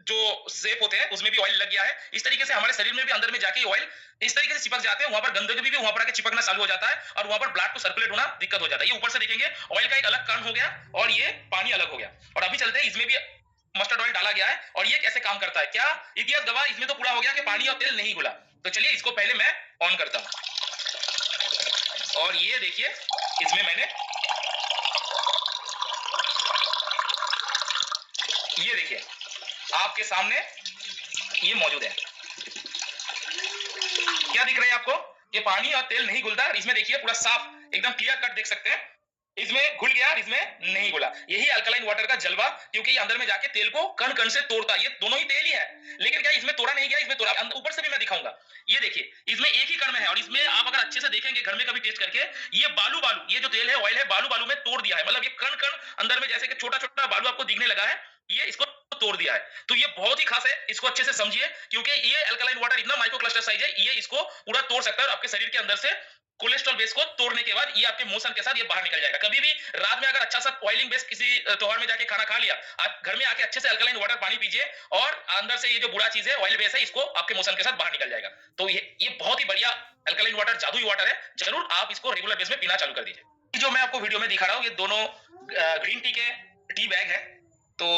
जो शेप होते हैं उसमें भी ऑयल लग गया है। इस तरीके से हमारे शरीर में भी अंदर में जाके ऑयल इस तरीके से चिपक जाते हैं, वहां पर गंदगी भी वहां पर आके चिपकना चालू हो जाता है और वहां पर ब्लड को सर्कुलेट होना दिक्कत हो जाता है। ये ऊपर से देखेंगे ऑयल का एक अलग कण हो गया और ये पानी अलग हो गया। और अभी चलते हैं, इसमें भी मस्टर्ड ऑयल डाला गया है और ये कैसे काम करता है, क्या इतिहास गवाह, इसमें तो पूरा हो गया कि पानी और तेल नहीं घुला। तो चलिए इसको पहले मैं ऑन करता हूं और ये देखिए इसमें मैंने ये देखिए आपके सामने ये मौजूद है, क्या दिख रहा है आपको, ये पानी और तेल नहीं घुलता। इसमें देखिए पूरा साफ एकदम क्लियर कट देख सकते हैं, इसमें घुल गया और इसमें नहीं घुला। यही अल्कलाइन वाटर का जलवा, क्योंकि ये अंदर में जाके तेल को कण कण से तोड़ता है। ये दोनों ही तेल ही है, लेकिन क्या इसमें तोड़ा नहीं गया, इसमें तोड़ा। ऊपर से भी मैं दिखाऊंगा, ये देखिए इसमें एक ही कण में है और इसमें आप अगर अच्छे से देखेंगे घर में कभी टेस्ट करके, ये बालू बालू, ये जो तेल है ऑयल है बालू बालू में तोड़ दिया है, मतलब ये कण कण अंदर में जैसे कि छोटा छोटा बालू आपको दिखने लगा है, ये इसको तोड़ दिया है। तो ये बहुत ही खास है, इसको अच्छे से समझिए, क्योंकि ये अल्कलाइन वाटर इतना माइक्रो क्लस्टर साइज है, ये इसको पूरा तोड़ सकता है और आपके शरीर के अंदर से कोलेस्ट्रॉल बेस को तोड़ने के बाद ये आपके मोशन के साथ ये बाहर निकल जाएगा। कभी भी रात में अगर अच्छा सा ऑयलिंग बेस किसी त्योहार में जाके खाना खा लिया, आप घर में आके अच्छे से अल्कलाइन वाटर पानी पीजिए और अंदर से ये जो बुरा चीज है ऑयल बेस है, इसको आपके मोशन के साथ बाहर निकल जाएगा। तो ये बहुत ही बढ़िया अल्कलाइन वाटर, जादुई वाटर है, जरूर आप इसको रेगुलर बेस में पीना चालू कर दीजिए। जो मैं आपको वीडियो में दिखा रहा हूँ ये दोनों ग्रीन टी के टी बैग है। तो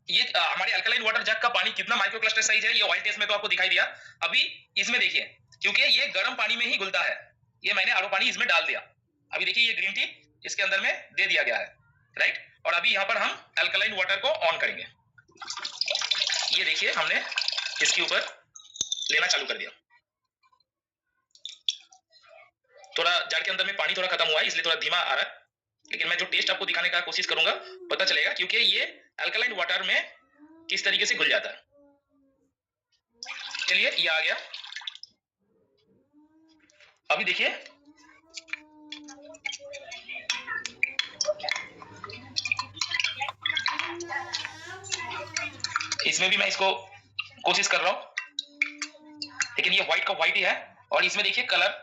ये हमारे अल्कलाइन वाटर जग का पानी कितना माइक्रो क्लस्टर साइज है, ये ऑयल टेस्ट में तो आपको दिखाई दिया। अभी इसमें देखिए, क्योंकि ये गर्म पानी में ही घुलता है, ये मैंने आरओ पानी इसमें डाल दिया। अभी देखिए ये ग्रीन टी इसके अंदर में दे दिया गया है, राइट। और अभी यहाँ पर हम अल्कलाइन वाटर को ऑन करेंगे। ये देखिए हमने इसके ऊपर लेना चालू कर दिया। थोड़ा जार के अंदर में पानी थोड़ा खत्म हुआ है, इसलिए थोड़ा धीमा आ रहा है, लेकिन मैं जो टेस्ट आपको दिखाने का कोशिश करूंगा पता चलेगा, क्योंकि ये अल्कलाइन वाटर में किस तरीके से घुल जाता है। चलिए ये आ गया। अभी देखिए इसमें भी मैं इसको कोशिश कर रहा हूं, लेकिन ये व्हाइट का व्हाइट ही है और इसमें देखिए कलर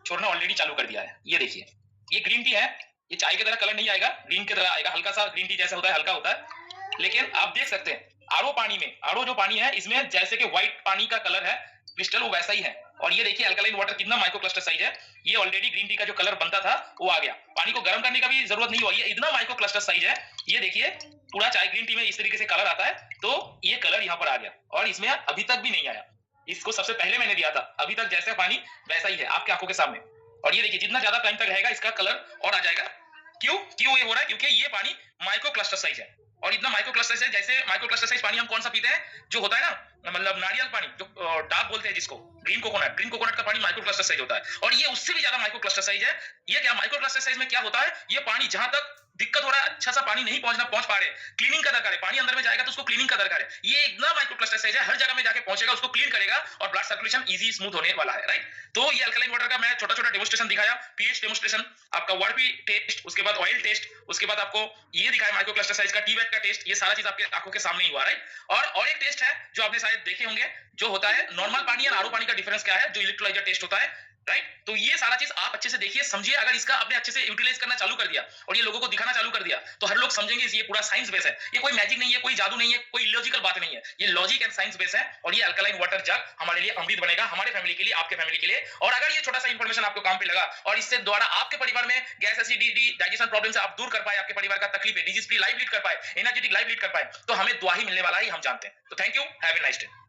छोड़ना ऑलरेडी चालू कर दिया है। ये देखिए ये ग्रीन टी है, ये चाय की तरह कलर नहीं आएगा, ग्रीन की तरह आएगा, हल्का सा ग्रीन टी जैसा होता है, हल्का होता है। लेकिन आप देख सकते हैं आरओ पानी में, आरओ जो पानी है इसमें जैसे कि व्हाइट पानी का कलर है क्रिस्टल, वो वैसा ही है। और ये देखिए अल्कलाइन वाटर कितना माइक्रो क्लस्टर साइज है, ये ऑलरेडी ग्रीन टी का जो कलर बनता था वो आ गया, पानी को गर्म करने का भी जरूरत नहीं हुआ, ये इतना माइक्रो क्लस्टर साइज है। ये देखिए पूरा चाय ग्रीन टी में इस तरीके से कलर आता है, तो ये कलर यहाँ पर आ गया और इसमें अभी तक भी नहीं आया। इसको सबसे पहले मैंने दिया था, अभी तक जैसा पानी वैसा ही है आपके आंखों के सामने। और ये देखिए जितना ज्यादा टाइम तक रहेगा इसका कलर और आ जाएगा। क्यों क्यों ये हो रहा है, क्योंकि ये पानी माइक्रो क्लस्टर साइज है और इतना माइक्रो क्लस्टर साइज, जैसे माइक्रो क्लस्टर साइज पानी हम कौन सा पीते हैं, जो होता है ना मतलब नारियल पानी, जो डाब बोलते हैं जिसको, ग्रीन कोकोनट का पानी माइक्रो क्लस्टर साइज होता है और ये उससे भी ज्यादा माइक्रो क्लस्टर साइज है। ये क्या माइक्रो क्लस्टर साइज में क्या होता है, ये पानी जहां तक दिक्कत हो रहा है, अच्छा सा पानी नहीं पहुंच पा रहे, क्लीनिंग का दरकार है, पानी अंदर में जाएगा तो उसको क्लीनिंग का दरकार है। ये एकदम माइक्रो क्लस्टर साइज है, हर जगह में जाके पहुंचेगा, उसको क्लीन करेगा और ब्लड सर्कुलेशन इजी स्मूथ होने वाला है, राइट। तो ये अल्कलाइन वाटर का मैं छोटा छोटा डेमोस्ट्रेशन दिखाया, पीएच डेमोस्ट्रेशन, आपका वाटर टेस्ट, उसके बाद ऑयल टेस्ट, उसके बाद आपको ये दिखाया माइक्रो क्लस्टर साइज का टी-बैग का टेस्ट, ये सारा चीज आपके आंखों के सामने ही हुआ, राइट। और एक टेस्ट है जो आपने शायद देखे होंगे, जो होता है नॉर्मल पानी और आरओ पानी का डिफरेंस क्या है, जो इलेक्ट्रोलाइजर टेस्ट होता है, राइट। तो ये सारा चीज आप अच्छे से देखिए, समझिए। अगर इसका आपने अच्छे से यूटिलाइज करना चालू कर दिया और ये लोगों को दिखाना चालू कर दिया, तो हर लोग समझेंगे ये पूरा साइंस बेस है, ये कोई मैजिक नहीं है, कोई जादू नहीं है, कोई इलॉजिकल बात नहीं है, ये लॉजिक एंड साइंस बेस है। और ये अल्कलाइन वाटर जग हमारे लिए अमृत बनेगा, हमारे फैमिली के लिए, आपके फैमिली के लिए। और अगर ये छोटा सा इंफॉर्मेशन आपको काम पे लगा और इससे द्वारा आपके परिवार में गैस, एसिडिटी, डाइजेशन प्रॉब्लम से आप दूर कर पाए, आपके परिवार का तकलीफ है, डिजीज फ्री लाइफ लीड कर पाए, एनर्जेटिक लाइफ लीड कर पाए, तो हमें दुआ ही मिलने वाला है, हम जानते हैं। तो thank you, have a nice day.